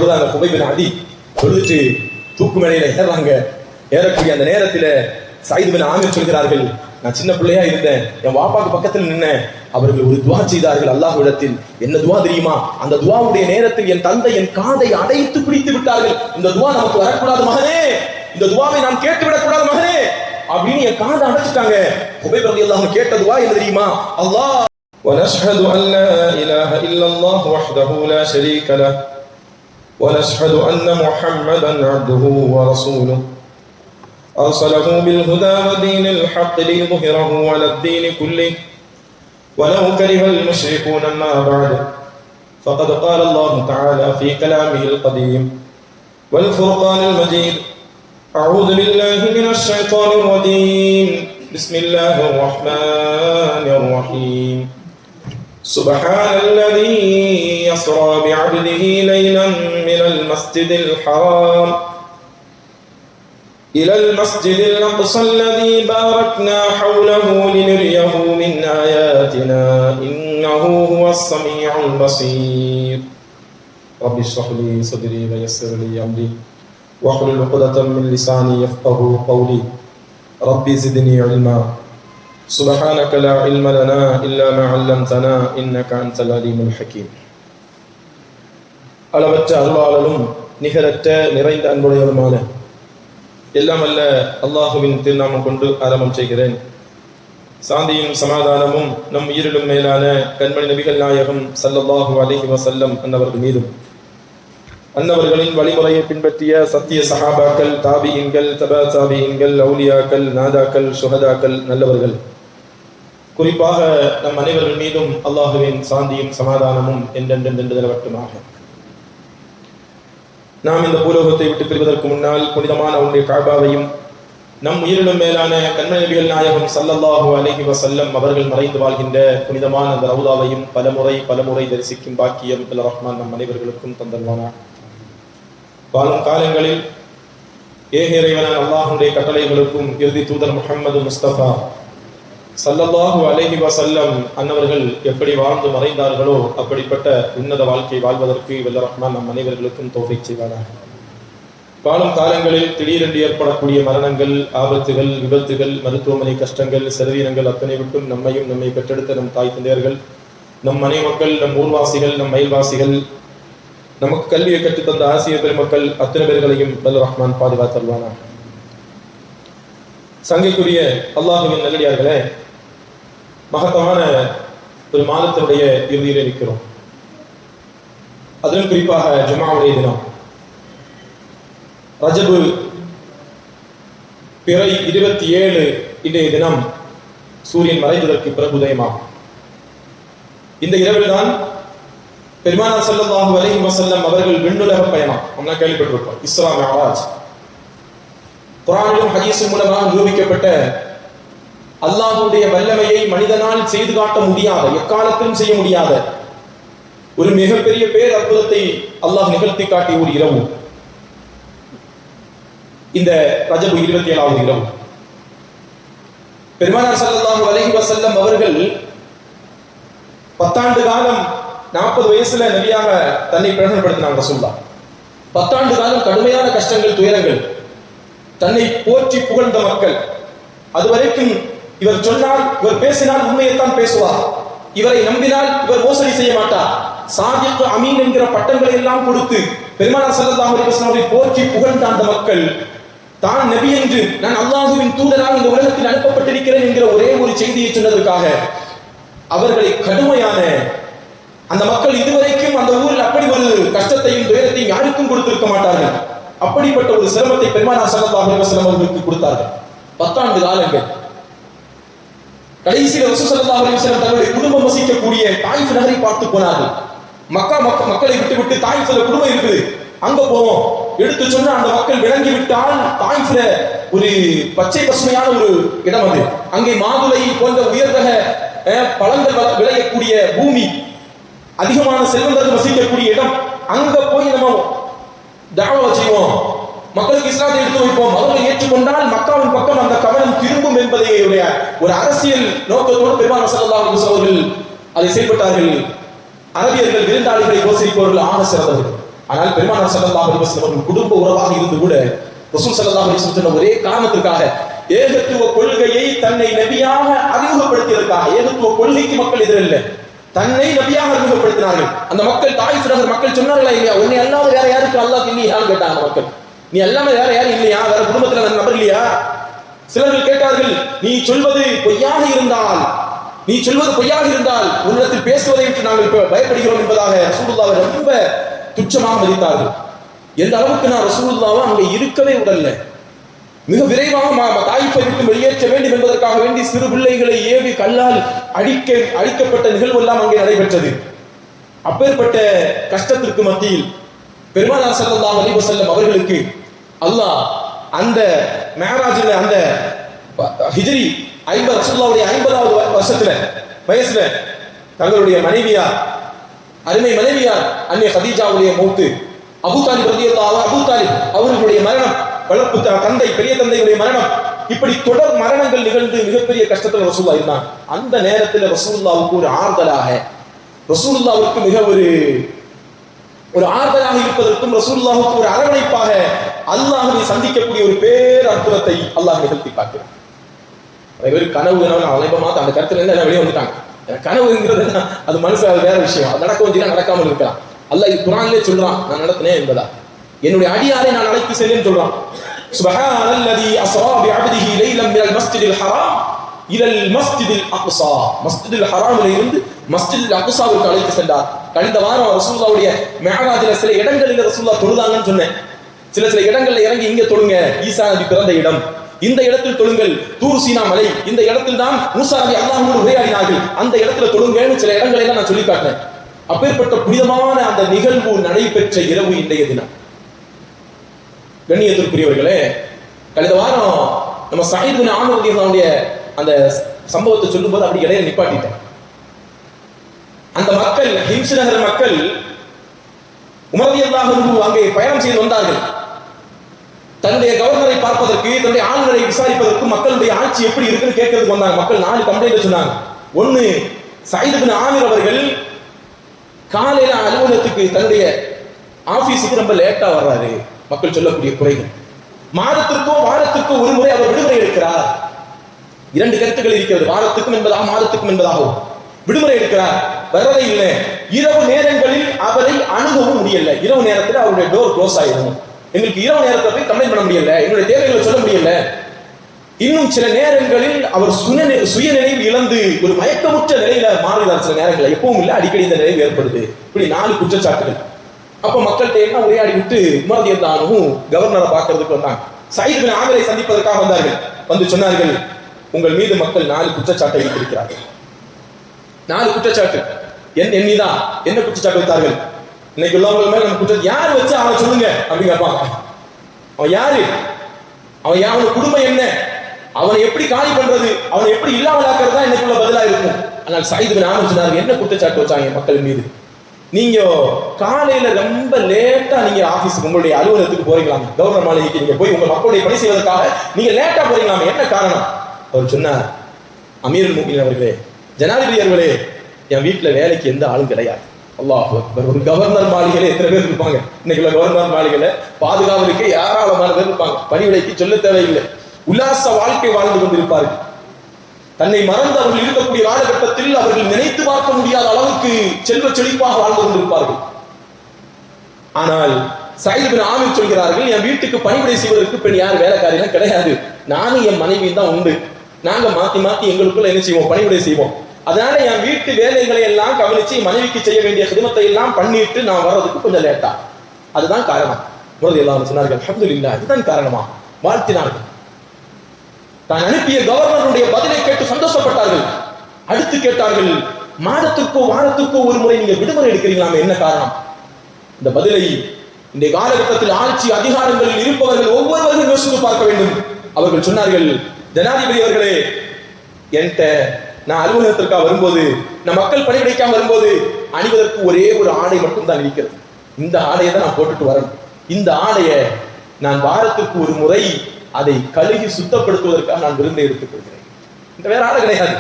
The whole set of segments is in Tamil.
தொழுதாங்க. குபைப் பின் அதி தொழுதுட்டு தூக்கு மேடையில ஏறக்கூடிய அந்த நேரத்தில் சயீத் பின் ஆமிர் சொல்கிறார்கள், நான் சின்ன பிள்ளையா இருந்தேன், என் வாப்பாக்கு பக்கத்தில் நின்னேன். அவர்கள் ஒரு துவா செய்தார்கள் அல்லாஹ்விடத்தில். என்ன துவா தெரியுமா? அந்த துவாவுடைய நேரத்தில் என் தந்தை என் காதை அடைத்து பிடித்து விட்டார்கள். இந்த துவா நமக்கு வரக்கூடாது மகனே, இந்த துவாவை நாம் கேட்டு விடக்கூடாது மகனே அப்படின்னு என் காதை அடைச்சிட்டாங்க. குபைப் ரலியல்லாஹு அன்ஹு கேட்ட துவா என்ன தெரியுமா? அல்லாஹ் ونشهد أن لا إله إلا الله وحده لا شريك له ونشهد أن محمدا عبده ورسوله أرسله بالهدى ودين الحق ليظهره على الدين كله ولو كره المشركون. ما بعد فقد قال الله تعالى في كلامه القديم والفرقان المجيد أعوذ بالله من الشيطان الرجيم بسم الله الرحمن الرحيم سبحان الذي يسرى بعبده ليلا من المسجد الحرام إلى المسجد الأقصى الذي باركنا حوله لنريه من آياتنا إنه هو السميع البصير. رب اشرح لي صدري ويسر لي أمري واحلل عقدة من لساني يفقهوا قولي. ربي زدني علما سبحانك لا علم لنا إلا ما علمتنا إنك أنت العليم الحكيم. அளவற்ற அருளாளனும் நிகரற்ற நிறைந்த அன்புடையவருமான எல்லாம் அல்ல அல்லாஹுவின் திருநாமம் கொண்டு ஆரம்பம் செய்கிறேன். சாந்தியும் சமாதானமும் நம் உயிரிலும் மேலான கண்மணி நபிகள் நாயகம் ஸல்லல்லாஹு அலைஹி வஸல்லம் அன்னவர்கள் மீதும், அன்னவர்களின் வழிமுறையை பின்பற்றிய சத்திய சஹாபாக்கள், தாபியின்கள், தபா தாபியின்கள், அவுலியாக்கள், நாதாக்கள், சுஹதாக்கள், நல்லவர்கள், குறிப்பாக நம் அனைவர்கள் மீதும் அல்லாஹுவின் சாந்தியும் சமாதானமும் என்றென்றும் நிலவட்டுமாக. நாம் இந்த பூலோகத்தை விட்டு பிரிவதற்கு முன்னால் புனிதமான அவனுடைய காபாவையும் நம் உயிரிலும் மேலான கண்மணி நபிகள் நாயகம் ஸல்லல்லாஹு அலைஹி வஸல்லம் அவர்கள் மறைந்து வாழ்கின்ற புனிதமான அந்த ரவுதாவையும் பலமுறை தரிசிக்கும் பாக்கியம் அல்லாஹ் ரஹ்மான் நம் அனைவர்களுக்கும் தந்தல்வானா. வாழும் காலங்களில் ஏக இறைவனான அல்லாஹ்வுடைய கட்டளைகளுக்கும் இறுதி தூதர் முஹம்மது முஸ்தபா ஸல்லல்லாஹு அலைஹி வஸல்லம் அன்னவர்கள் எப்படி வாழ்ந்து மறைந்தார்களோ அப்படிப்பட்ட உன்னத வாழ்க்கை வாழ்வதற்கு வல்ல ரஹ்மான் நம் அனைவர்களுக்கும் தௌஃபீக் செய்வானாக. வாழும் காலங்களில் திடீரென்று ஏற்படக்கூடிய மரணங்கள், ஆபத்துகள், விபத்துகள், மருத்துவமனை கஷ்டங்கள், செலவீனங்கள் அத்தனை விட்டும் நம்மையும் நம்மை பெற்றெடுத்த நம் தாய் தந்தையர்கள், நம் மனை மக்கள், நம் ஊர்வாசிகள், நம் மயில்வாசிகள், நமக்கு கல்வியை கற்றுத்தந்த ஆசிரியர் பெருமக்கள் அத்தனை பேர்களையும் வல்ல ரஹ்மான் பாதுகாத்தல்வானாக. சங்கைக்குரிய அல்லாஹுவின் நல்லடியார்களே, மகத்தான ஒரு மாதத்தினுடைய இறுதியில் இருக்கிறோம். அதிலும் குறிப்பாக ஜும்ஆவுடைய தினம், ரஜபு பிறை 27 இன்றைய தினம் சூரியன் மறைந்ததற்கு பிறகு உதயமாகும். இந்த இரவில் தான் பெருமானார் ஸல்லல்லாஹு அலைஹி வஸல்லம் அவர்கள் விண்ணுலக பயணம் நம்ம கேள்விப்பட்டிருப்போம். இஸ்ரா மிஅராஜ் குர்ஆனிலும் ஹதீஸின் மூலமாக நிரூபிக்கப்பட்ட அல்லாஹ்வுடைய வல்லமையை மனிதனால் செய்து காட்ட முடியாத, எக்காலத்திலும் செய்ய முடியாத ஒரு மிகப்பெரிய பேர் அற்புதத்தை அல்லாஹ் நிகழ்த்தி காட்டிய ஒரு இரவு இந்த ரஜபு 27வது இரவு. பெருமானார் ஸல்லல்லாஹு அலைஹி வஸல்லம் அவர்கள் 10 ஆண்டு காலம் 40 வயசுல நபியாக தன்னை பிரகடனப்படுத்தினாங்க. ரசூலுல்லாஹ் 10 ஆண்டு காலம் கடுமையான கஷ்டங்கள், துயரங்கள், தன்னை போற்றி புகழ்ந்த மக்கள். அதுவரைக்கும் இவர் சொன்னால், இவர் பேசினால் உண்மையைத்தான் பேசுவார், இவரை நம்பினால் இவர் மோசடி செய்ய மாட்டார், சாதிக் அமீன் என்கிற பட்டங்களை எல்லாம் கொடுத்து பெருமானார் ஸல்லல்லாஹு அலைஹி வஸல்லம் போற்றி புகழ்ந்த அந்த மக்கள் தான் நபி என்று, நான் அல்லாஹ்வின் தூதராக இந்த உலகத்தில் அனுப்பப்பட்டிருக்கிறேன் என்கிற ஒரே ஒரு செய்தியை சொன்னதற்காக அவர்களை கடுமையான அந்த மக்கள் இதுவரைக்கும் அந்த ஊரில் அப்படி ஒரு கஷ்டத்தையும் துயரத்தையும் யாருக்கும் கொடுத்திருக்க மாட்டார்கள். அப்படிப்பட்ட ஒரு சிரமத்தை பெருமானார் ஸல்லல்லாஹு அலைஹி வஸல்லம் அவர்களுக்கு கொடுத்தார்கள். 10 ஆண்டு காலங்கள். கடைசியில் ரசூல் ஸல்லல்லாஹு அலைஹி வஸல்லம் தன்னுடைய குடும்பம் வசிக்கக்கூடிய தாயிஃப் நகரை பார்த்து போனார்கள். மக்களை விட்டு தாயிஃப்ல குடும்பம் இருக்குது, அங்க போவோம் எடுத்து சொன்ன அந்த மக்கள் விளங்கி விட்டால் தாயிஃப்ல ஒரு பச்சை பசுமையான ஒரு இடம், அது அங்கே மாதுளை போன்ற உயர்தக பழங்கள் விளையக்கூடிய பூமி, அதிகமான செல்வந்தர்கள் வசிக்கக்கூடிய இடம், அங்க போய் நம்ம தஅவா செய்வோம், மக்களுக்கு இஸ்லாத்தை எடுத்து வைப்போம், அவர்கள் ஏற்றுக்கொண்டால் மக்காவின் பக்கம் அந்த கவனம் திரும்பும் என்பதை ஒரு அரசியல் நோக்கத்தோடு பெருமானார் ஸல்லல்லாஹு அலைஹி வஸல்லம் அவர்கள் அதை செயல்பட்டார்கள். அரபியர்கள் விருந்தாளிகளை உபசரிப்பவர்கள் ஆக சிறந்தவர்கள். ஆனால் பெருமானார் ஸல்லல்லாஹு அலைஹி வஸல்லம் அவர்கள் குடும்ப உறவாக இருந்து கூட ரசூல் ஸல்லல்லாஹு அலைஹி வஸல்லம் சொன்ன ஒரே காரணத்திற்காக ஏகத்துவ கொள்கையை தன்னை நபியாக அறிமுகப்படுத்தியதற்காக, ஏகத்துவ கொள்கைக்கு மக்கள் எதிரில்லை, தன்னை நபியாக அறிமுகப்படுத்தினார்கள். அந்த மக்கள் தாயிஃப் நகர் மக்கள் சொன்னார்களா இல்லையா, உன்னை அல்லாத வேற யாருக்கு அல்லாஹ் இல்லையான்னு கேட்டாங்க மக்கள். நீ எல்லாமே வேற யாரும் இல்லையா, வேற குடும்பத்துல வேற நபர் இல்லையா? சிலர்கள் கேட்டார்கள், நீ சொல்வது பொய்யாக இருந்தால் உன்னிடத்தில் பேசுவதை விட்டு நாங்கள் பயப்படுகிறோம் என்பதாக ரசூலுல்லாஹ்வை ரொம்ப துச்சமாக மதித்தார்கள். எந்த அளவுக்கு நான் ரசூலுல்லாஹ்வை அங்கே இருக்கவே விடல. மிக விரைவாக தாயிஃபை விட்டு வெளியேற்ற வேண்டும் என்பதற்காக வேண்டி சிறு பிள்ளைகளை ஏவி கல்லால் அழிக்கப்பட்ட நிகழ்வு எல்லாம் அங்கே நடைபெற்றது. அப்பேற்பட்ட கஷ்டத்திற்கு மத்தியில் பெருமானார் ஸல்லல்லாஹு அலைஹி வஸல்லம் அவர்களுக்கு அல்லாஹ் அந்த மேராஜில் அந்த ஹிஜ்ரி ரசூலுல்லாஹ்வுடைய 50வது வருஷத்துல வயசுல தங்களுடைய மனைவியார், அருமை மனைவியார் அன்னை கதீஜாவுடைய மௌத்து, அபூ தாலிப் ரலியல்லாஹு அபூ தாலிப் அவர்களுடைய மரணம், வளர்ப்பு தந்தை பெரிய தந்தையுடைய மரணம், இப்படி தொடர் மரணங்கள் நிகழ்ந்து மிகப்பெரிய கஷ்டத்தில் ரசூலுல்லாஹ் இருந்தாங்க. அந்த நேரத்தில் ரசூலுல்லாஹ்வுக்கு ஒரு ஆறுதலாக, ரசூலுல்லாஹ்வுக்கு மிக ஒரு ஆறுதலாக இருப்பதற்கும் ரசூலுல்லாஹ்வுக்கு ஒரு அரவணைப்பாக அல்லாஹ்வை சந்திக்கக்கூடிய ஒரு பேர் அற்புதத்தை அல்லாஹ் நிகழ்த்தி பார்க்கிறார். கனவு அலைபமா அந்த கருத்துல இருந்து வெளியே வந்துட்டாங்க. கனவுங்கிறது அது மனசு வேற விஷயம், அது நடக்க வேண்டிய நடக்காமல் இருக்கலாம். அல்லாஹ் இது குர்ஆனிலே சொல்றான், நான் நடத்தினேன் என்பதா, என்னுடைய அடியாரை நான் அழைத்து செல்லேன்னு சொல்றான். சுப்ஹானல்லதி அஸ்ரா பிஅப்திஹி லைலன் மினல் மஸ்ஜிதில் ஹராம் இலல் மஸ்ஜிதில் அக்ஸா, மஸ்ஜிதில் ஹராமில் இருந்து மஸ்ஜிதில் அக்ஸாவுக்கு அழைத்து சென்றார். கழிந்த வாரம் ரசூலுல்லாஹ்வுடைய மிஅராஜில சில இடங்களில் ரசூலுல்லாஹ் தொழுதாங்கன்னு சொன்னேன். சில இடங்கள்ல இறங்கி இங்க தொழுங்க, ஈசா நபி பிறந்த இடம், இந்த இடத்தில் தொழுங்கள், தூர் சீனா மலை, இந்த இடத்தில் தான் மூசா நபி அல்லாஹ்வோடு உரையாடினார்கள், அந்த இடத்துல தொழுங்கன்னு சில இடங்களை எல்லாம் நான் சொல்லி காட்டினேன். அப்பேற்பட்ட புனிதமான அந்த நிகழ்வு நடைபெற்ற இரவு இன்றைய தினம். கண்ணியத்திற்குரியவர்களே, கழிந்த வாரம் நம்ம ஸயீத் பின் ஆமிர் ரலியல்லாஹுடைய அந்த சம்பவத்தை சொல்லும்போது அப்படி இடையில நிப்பாட்டிட்டேன். அந்த மக்கள், ஹிம்ஸ் நகர் மக்கள் உமர் ரலியல்லாஹு அன்ஹு அங்கே பயணம் செய்து வந்தார்கள். தன்னுடைய கவர்னரை பார்ப்பதற்கு, தன்னுடைய ஆளுநரை விசாரிப்பதற்கு, மக்களுடைய ஆட்சி எப்படி இருக்குன்னு கேட்கறதுக்கு வந்தாங்க. மக்கள் 4 கம்ப்ளைண்ட் சொன்னாங்க. ஒன்னு, ஸயீத் பின் ஆமிர் அவர்கள் காலையில அலுவலகத்துக்கு தன்னுடைய ஆபீஸுக்கு ரொம்ப லேட்டா வர்றாரு, மக்கள் சொல்லக்கூடிய குறைகள். மாதத்திற்கோ வாரத்திற்கோ ஒரு முறை அவர் விடுமுறை எடுக்கிறார். 2 கருத்துக்கள் இருக்கிறது, வாரத்துக்கும் என்பதாக மாதத்துக்கும் என்பதாகவும். விடுமுறை எடுக்கிறார், வரவே இல்லை. இரவு நேரங்களில் அவரை அணுகவும் முடியல. இரவு நேரத்தில் அவருடைய டோர் க்ளோஸ் ஆயிடும். எங்களுக்கு இரவு நேரத்தை போய் கம்ப்ளைண்ட் பண்ண முடியல, என்னுடைய தேவைகளை சொல்ல முடியல. இன்னும் சில நேரங்களில் அவர் சுய நினைவு இழந்து ஒரு மயக்கமுற்ற நிலையில மாறுகிறார். சில நேரங்களில், எப்பவும் இல்லை, அடிக்கடி இந்த நிலைவு ஏற்படுது. இப்படி 4 குற்றச்சாட்டுகள். அப்ப மக்கள்கிட்ட என்ன உரையாடி விட்டு உமர் ரலியல்லாஹு அன்ஹு கவர்னரை பார்க்கறதுக்கு வந்தாங்க. ஸயீத் பின் ஆமிரை சந்திப்பதற்காக வந்தார்கள். வந்து சொன்னார்கள், உங்கள் மீது மக்கள் 4 குற்றச்சாட்டை வைத்திருக்கிறார்கள். 4 குற்றச்சாட்டு என்னதான். என்ன குற்றச்சாட்டு வைத்தார்கள்? இன்னைக்கு உள்ளவங்க மேல நம்ம குற்றம் யார் வச்சு அவனை சொல்லுங்க அப்படின்னு கேட்பாங்க. அவன் யாரு, அவன் குடும்பம் என்ன, அவனை எப்படி காலி பண்றது, அவனை எப்படி இல்லாமல் ஆக்குறது தான் இன்னைக்குள்ள பதிலா இருக்கும். ஆனால் ஸயீத் பின் ஆமிர் சொன்னார்கள், என்ன குற்றச்சாட்டு வச்சாங்க மக்கள் மீது? நீங்க காலையில ரொம்ப லேட்டா நீங்க ஆபீஸுக்கு, உங்களுடைய அலுவலகத்துக்கு போறீங்களாம், கவர்னர் மாளிகைக்கு நீங்க போய் உங்க மக்களுடைய பணி செய்வதற்காக நீங்க லேட்டா போறீங்களாம், என்ன காரணம்? அவர் சொன்னார், அமீருல் முஃமினீன் அவர்களே, ஜனாதிபதி அவர்களே, என் வீட்டுல வேலைக்கு எந்த ஆளும் கிடையாது. அல்லாஹ் அக்பர். ஒரு கவர்னர் மாளிகையில எத்தனை பேர் இருப்பாங்க? இன்னைக்குள்ள கவர்னர் மாளிகையில பாதுகாவலுக்கு ஏராளமான பேர் இருப்பாங்க. பணிவிடைக்கு சொல்ல தேவையில்லை. உல்லாச வாழ்க்கை வாழ்ந்து கொண்டிருப்பார்கள். தன்னை மறந்து அவர்கள் இருக்கக்கூடிய காலகட்டத்தில் அவர்கள் நினைத்து பார்க்க முடியாத அளவுக்கு செல்வ செழிப்பாக வாழ்ந்து கொண்டிருப்பார்கள். ஆனால் ஸயீத் பின் ஆமிர் சொல்கிறார்கள், என் வீட்டுக்கு பணிவிடை செய்வதற்கு பெண் யார் வேலைக்காரியெல்லாம் கிடையாது, நானும் என் மனைவியும் தான் உண்டு. நாங்க மாத்தி எங்களுக்குள்ள என்ன செய்வோம், பணிவிடை செய்வோம். அதனால என் வீட்டு வேலைகளை எல்லாம் கவனிச்சு மனைவிக்கு செய்ய வேண்டிய ஹிதமத்தை எல்லாம் பண்ணிட்டு நான் வர்றதுக்கு கொஞ்சம் லேட்டா, அதுதான் காரணம். எல்லாரும் சொன்னார்கள், அல்ஹம்துலில்லாஹ், இதுதான் காரணமா வாழ்த்தினார்கள். தான் அனுப்பிய கவர்னருடைய பதிலை கேட்டு சந்தோஷப்பட்டார்கள். அடுத்து கேட்டார்கள், மாதத்திற்கோ வாரத்திற்கோ ஒரு முறை நீங்க விடுமுறை எடுக்கிறீங்களாமே, என்ன காரணம்? இந்த பதிலை இந்த காலகட்டத்தில் ஆட்சி அதிகாரங்களில் இருப்பவர்கள் ஒவ்வொருவரும் யோசித்து பார்க்க வேண்டும். அவர்கள் சொன்னார்கள், ஜனாதிபதி அவர்களே, என்கிட்ட நான் அலுவலகத்திற்காக வரும்போது, நான் மக்கள் பணிவிடைக்காக வரும்போது அணிவதற்கு ஒரே ஒரு ஆடை மட்டும் தான் இருக்கிறது. இந்த ஆடையை தான் நான் போட்டுட்டு வரணும். இந்த ஆடையை நான் வாரத்திற்கு ஒரு முறை அதை கழுகி சுத்தப்படுத்துவதற்காக நான் விருந்தை எடுத்துக் கொள்கிறேன். இந்த வேற ஆடை கிடையாது.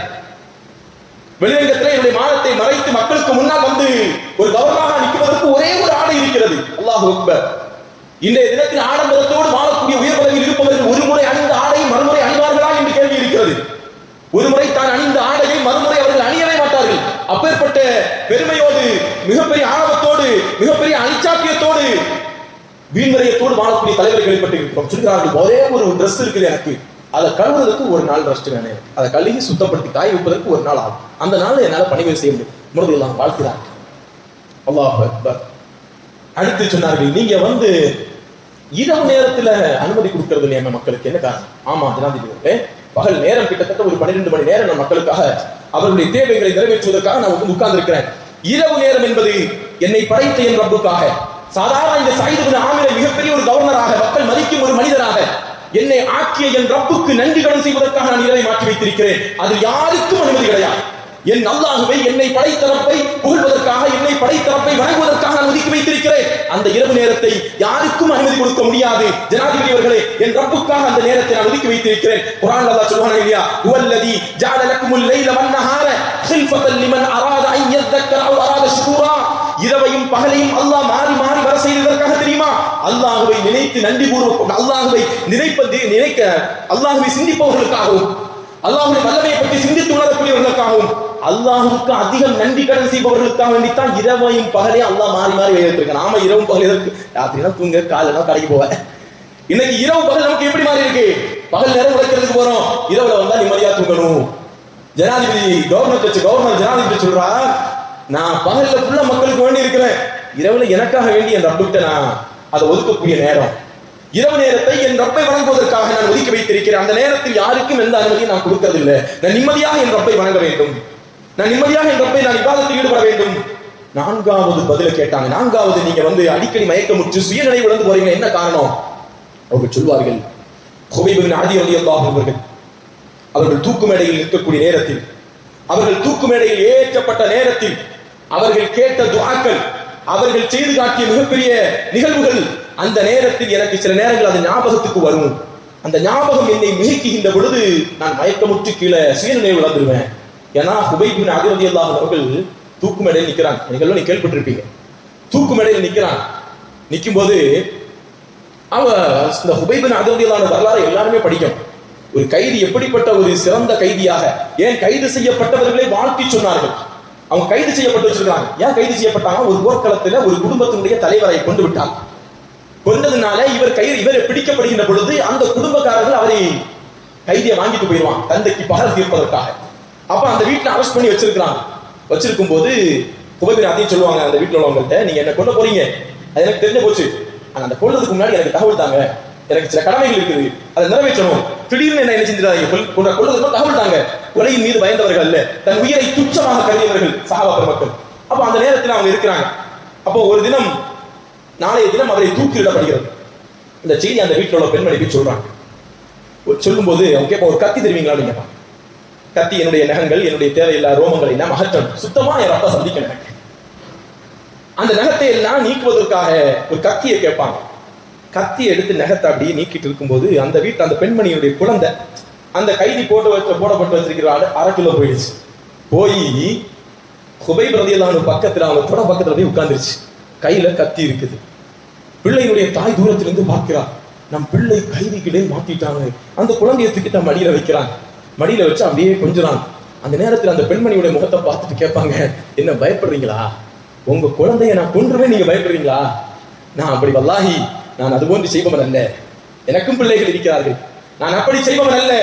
வெளிரங்கத்திலே என்னுடைய மானத்தை மறைத்து மக்களுக்கு முன்னால் வந்து ஒரு கவர்னராக நிற்பதற்கு ஒரே ஒரு ஆடை இருக்கிறது. அல்லாஹ் அக்பர். இன்றைய தினத்தில் ஆடம்பரத்தோடு வாழக்கூடிய உயர் பதவியில் இருப்பவர்கள் ஒரு முறை அணிந்த ஆடையை மறுமுறை அணிவார்களா என்று கேள்வி இருக்கிறது. ஒரு முறை தான் அணிந்த ஆடையை மறுமுறை அவர்கள் அணியவே மாட்டார்கள். அப்பேற்பட்ட பெருமையோடு, மிகப்பெரிய ஆணவத்தோடு, மிகப்பெரிய அனிச்சாக்கியத்தோடு, வீண்வரையத்தோடு வாழக்கூடிய தலைவர்களை பற்றி இருக்கிறோம். சொல்கிறார்கள், ஒரே ஒரு டிரெஸ் இருக்குது எனக்கு, அதை கழுவுறதுக்கு ஒரு நாள் ரெஸ்ட் வேணும், அதை கழுகி சுத்தப்படுத்தி காய வைப்பதற்கு ஒரு நாள் ஆகும், அந்த நாள் என்னால் பணிவை செய்ய முடியும். முழுதெல்லாம் வாழ்க்கிறார். அல்லாஹ் அக்பர். அடுத்து சொன்னார்கள், நீங்க வந்து இரவு நேரத்துல அனுமதி கொடுக்கிறது இல்லையா மக்களுக்கு, என்ன காரணம்? ஆமா ஜனாதிபதி, பகல் நேரம் கிட்டத்தட்ட ஒரு 12 மணி நேரம் நான் மக்களுக்காக அவர்களுடைய தேவைகளை நிறைவேற்றுவதற்காக நான் உட்கார்ந்து இருக்கிறேன். இரவு நேரம் என்பது என்னை படைத்த என் ரப்புக்காக, சாதாரண இந்த சயீத் இப்னு ஆமிரை மிகப்பெரிய ஒரு கவர்னராக, மக்கள் மதிக்கும் ஒரு மனிதராக என்னை ஆக்கிய என் ரப்புக்கு நன்றி கடன் செய்வதற்காக நான் இரவை மாற்றி வைத்திருக்கிறேன். அது யாருக்கும் அனுமதி கிடையாது. என் அல்லாஹ்வை, என்னை படைத்த ரப்பை புகழ்வதற்காக, என்னை படைத்த ரப்பை வணங்குவதற்காக நான் ஒதுக்கி வைத்திருக்கிறேன். அந்த இரவு நேரத்தை யாருக்கும் அனுமதி கொடுக்க முடியாது. ஜனாதிபதி அவர்களே, என் ரப்புக்காக அந்த நேரத்தை நான் ஒதுக்கி வைத்திருக்கிறேன். குர்ஆன்ல அல்லாஹ் சொல்றானே இல்லையா, ஹுவல்லதி ஜஅல லக்குமுல் லைல வன்-நஹார ஹில்ஃபத்தன் லிமன் அராத அன் யذكر அவ் அராத ஷுகூரா. இரவையும் பகலையும் அல்லாஹ் மாறி மாறி வர செய்ததற்காக தெரியுமா? அல்லாஹ்வை நினைத்து நன்றி கூறுவோம், அல்லாஹ்வை நினைக்க அல்லாஹ்வை சிந்திப்பவர்களுக்காகவும், அல்லாஹ்வுடைய வல்லமையை பற்றி சிந்தித்து உணரக்கூடியவர்களுக்காகவும், அல்லாஹ்வுக்கு அதிகம் நன்றி கடன் செய்பவர்களுக்காக வேண்டித்தான் இரவையும் பகலையும் அல்லாஹ் மாறி மாறி வைத்திருக்கான். நாம இரவும் பகல் எதற்கு? ராத்திரினா தூங்க, காலைனா கடைக்கு போவேன். இன்னைக்கு இரவு பகல் நமக்கு எப்படி மாறி இருக்கு? பகல் நேரம் உழைக்கிறதுக்கு போறோம், இரவுல வந்தா நிம்மதியா தூங்கணும். ஜனாதிபதி கவர்னர் ஜனாதிபதி சொல்றா, நான் பகல்ல ஃபுல்லா மக்களுக்கு வேண்டி இருக்கிறேன், இரவுல எனக்காக வேண்டி என் ரப்பிட்ட நான் அதை ஒதுக்கக்கூடிய நேரம், இரவு நேரத்தை என் ரப்பை வணங்குவதற்காக நான் ஒதுக்கி வைத்திருக்கிறேன். அந்த நேரத்தில் யாருக்கும் எந்த அனுமதியும் நான் கொடுக்கறதில்லை. நான் நிம்மதியாக என் ரப்பை வணங்க வேண்டும், நான் நிம்மதியாக என் ரப்பை நான் இபாதத்தில் ஈடுபட வேண்டும். 4வது பதில கேட்டாங்க. 4வது, நீங்க வந்து அடிக்கடி மயக்கமுற்று சுயநினைவு இழந்து போறீங்க, என்ன காரணம்? அவர்கள் சொல்வார்கள், ஹுபைப் இப்னு அதி ரலியல்லாஹு அன்ஹு அவர்கள் தூக்கு மேடையில் நிற்கக்கூடிய நேரத்தில், அவர்கள் தூக்கு மேடையில் ஏற்றப்பட்ட நேரத்தில், அவர்கள் கேட்ட துஆக்கள், அவர்கள் செய்து காட்டிய மிகப்பெரிய நிகழ்வுகள், அந்த நேரத்தில் எனக்கு சில நேரங்கள் அந்த ஞாபகத்துக்கு வரும். அந்த ஞாபகம் என்னை மிகுக்கின்ற பொழுது நான் மயக்கமுற்று கீழே சுயநினைவு இழந்துருவேன். ஏன்னா ஹுபைப் இப்னு அதி ரலியல்லாஹு அன்ஹு அவர்கள் தூக்கு மேடையில் நிற்கிறாங்க. நீங்களும் நீ கேள்விப்பட்டிருப்பீங்க. தூக்கு மேடையில் நிற்கிறாங்க. நிற்கும்போது இந்த ஹுபைப் இப்னு அதி ரலியல்லாஹு அன்ஹு வரலாறு எல்லாருமே படிக்கும். ஒரு கைதி எப்படிப்பட்ட ஒரு சிறந்த கைதியாக, ஏன் கைது செய்யப்பட்டவர்களை வாழ்த்தி சொன்னார்கள். அவங்க கைது செய்யப்பட்டு வச்சிருக்காங்க. ஏன் கைது செய்யப்பட்டாங்க? ஒரு போர்க்களத்துல ஒரு குடும்பத்தினுடைய தலைவரை கொண்டு விட்டாங்க. கொண்டதுனால இவர் பிடிக்கப்படுகின்ற பொழுது அந்த குடும்பக்காரர்கள் அவரை கைதியை வாங்கிட்டு போயிடுவாங்க, தந்தைக்கு பகல் தீர்ப்பதற்காக. அப்ப அந்த வீட்டுல அரெஸ்ட் பண்ணி வச்சிருக்காங்க. வச்சிருக்கும் போது ஹுபைப் அதையும் சொல்லுவாங்க அந்த வீட்டுல உள்ளவங்கள்ட்ட, நீங்க என்ன கொல்ல போறீங்க, அது எனக்கு தெரிஞ்ச போச்சு, ஆனா அந்த கொல்றதுக்கு முன்னாடி எனக்கு தகவல் தாங்க, எனக்கு சில கடமைகள் இருக்குது, அதை நிறைவேற்றணும். திடீர்னு என்ன செஞ்சிடாதீங்க, கொல்றதுக்கு தகவல் தாங்க. கொலையின் மீது பயந்தவர்கள் அல்ல, தன் உயிரை துச்சமாக கருதியவர்கள் சஹாபா பெருமக்கள். அப்ப அந்த நேரத்தில் அவங்க இருக்கிறாங்க. அப்போ ஒரு தினம், நாளைய தினம் அவரை தூக்கிலிடப்படுகிறது. இந்த செய்தி அந்த வீட்டில் உள்ள பெண்மணிக்கு சொல்றாங்க. சொல்லும் போது அவங்க கேட்ப, ஒரு கத்தி தருவீங்களா அப்படின்னு கேட்பாங்க. கத்தி, என்னுடைய நகங்கள், என்னுடைய தேவையில்லா ரோமங்களை எல்லாம் அகற்றணும், சுத்தமா என் ரப்ப சந்திக்கணும் எனக்கு. அந்த நகத்தை எல்லாம் நீக்குவதற்காக ஒரு கத்தியை கேட்பாங்க. கத்தி எடுத்து நகத்தை அப்படியே நீக்கிட்டு இருக்கும்போது அந்த வீட்டு அந்த பெண்மணியுடைய குழந்தை, அந்த கைதி போடப்பட்டு வச்சிருக்கிற 1/2 கிலோ போயிடுச்சு. போய் ஹுபைப் ரலியல்லாஹு அன்ஹு பக்கத்துல, அவங்க தொட பக்கத்துல போய் உட்கார்ந்துருச்சு. கையில கத்தி இருக்குது. பிள்ளையினுடைய தாய் தூரத்திலிருந்து பார்க்கிறார், நம் பிள்ளை கைதிக்கிட்டே மாட்டிட்டாங்க. அந்த குழந்தையை தூக்கிட்ட மடியில வைக்கிறாங்க. மடியில வச்சு அப்படியே கொஞ்சுறாங்க. அந்த நேரத்தில் அந்த பெண்மணியுடைய முகத்தை பார்த்துட்டு கேட்பாங்க, என்ன பயப்படுறீங்களா? உங்க குழந்தைய நான் கொன்றுவேன், நீங்க பயப்படுறீங்களா? நான் அப்படி வல்லாஹி நான் அது போன்று செய்பவன் அல்ல, எனக்கும் பிள்ளைகள் இருக்கிறார்கள், நான் அப்படி செய்பவன் அல்ல.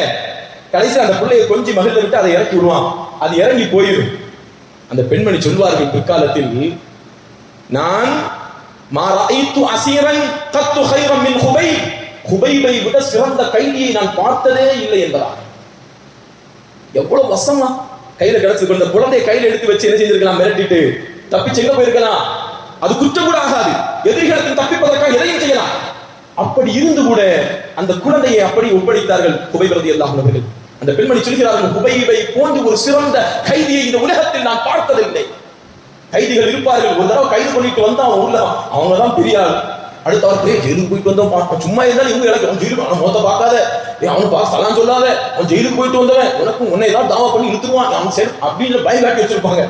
கடைசியில் அந்த பிள்ளையை கொஞ்சம் மகிழ்ந்து விட்டு அதை இறக்கி விடுவான், அது இறங்கி போயிடும். அந்த பெண்மணி சொல்வார்கள் பிற்காலத்தில், நான் ஹுபைபை விட சிறந்த கைதியை நான் பார்த்ததே இல்லை என்பதாக. எவ்வளவு வசமா கையில கிடைச்சிருக்கு. அந்த குழந்தையை கையில எடுத்து வச்சு என்ன செஞ்சிருக்கலாம், மிரட்டிட்டு தப்பிச்சு எங்க போயிருக்கலாம், அது குற்றம் கூட ஆகாது. எதிரிகளுக்கு தப்பிப்பதற்காக எதையும் செய்யலாம். அப்படி இருந்து கூட அந்த குழந்தையை அப்படி ஒப்படைத்தார்கள் ஹுபைப் ரலியல்லாஹு அன்ஹு அவர்கள். அந்த பெண்மணி சொல்கிறார்கள், ஹுபைபை போன்று ஒரு சிறந்த கைதியை இந்த உலகத்தில் நான் பார்த்ததில்லை. கைதிகள் இருப்பார்கள், ஒரு தடவை கைது பண்ணிட்டு வந்தா ஊர்ல அவங்க தான் பெரிய ஆள், அடுத்த அவர் ஜெயிலுக்கு போயிட்டு வந்தோம், சும்மா இருந்தாலும் இவங்க எனக்கு அவன் ஜெயிலுக்கு அவன் மொத்த பார்க்காத, அவனு பார்த்து சலாம் சொல்லாத, அவன் ஜெயிலுக்கு போயிட்டு வந்தவன் உனக்கும் உன்னை ஏதாவது தாவா பண்ணி இழுத்துருவான் அவன் சரி அப்படின்னு பயம் காட்டி வச்சிருப்பாங்க.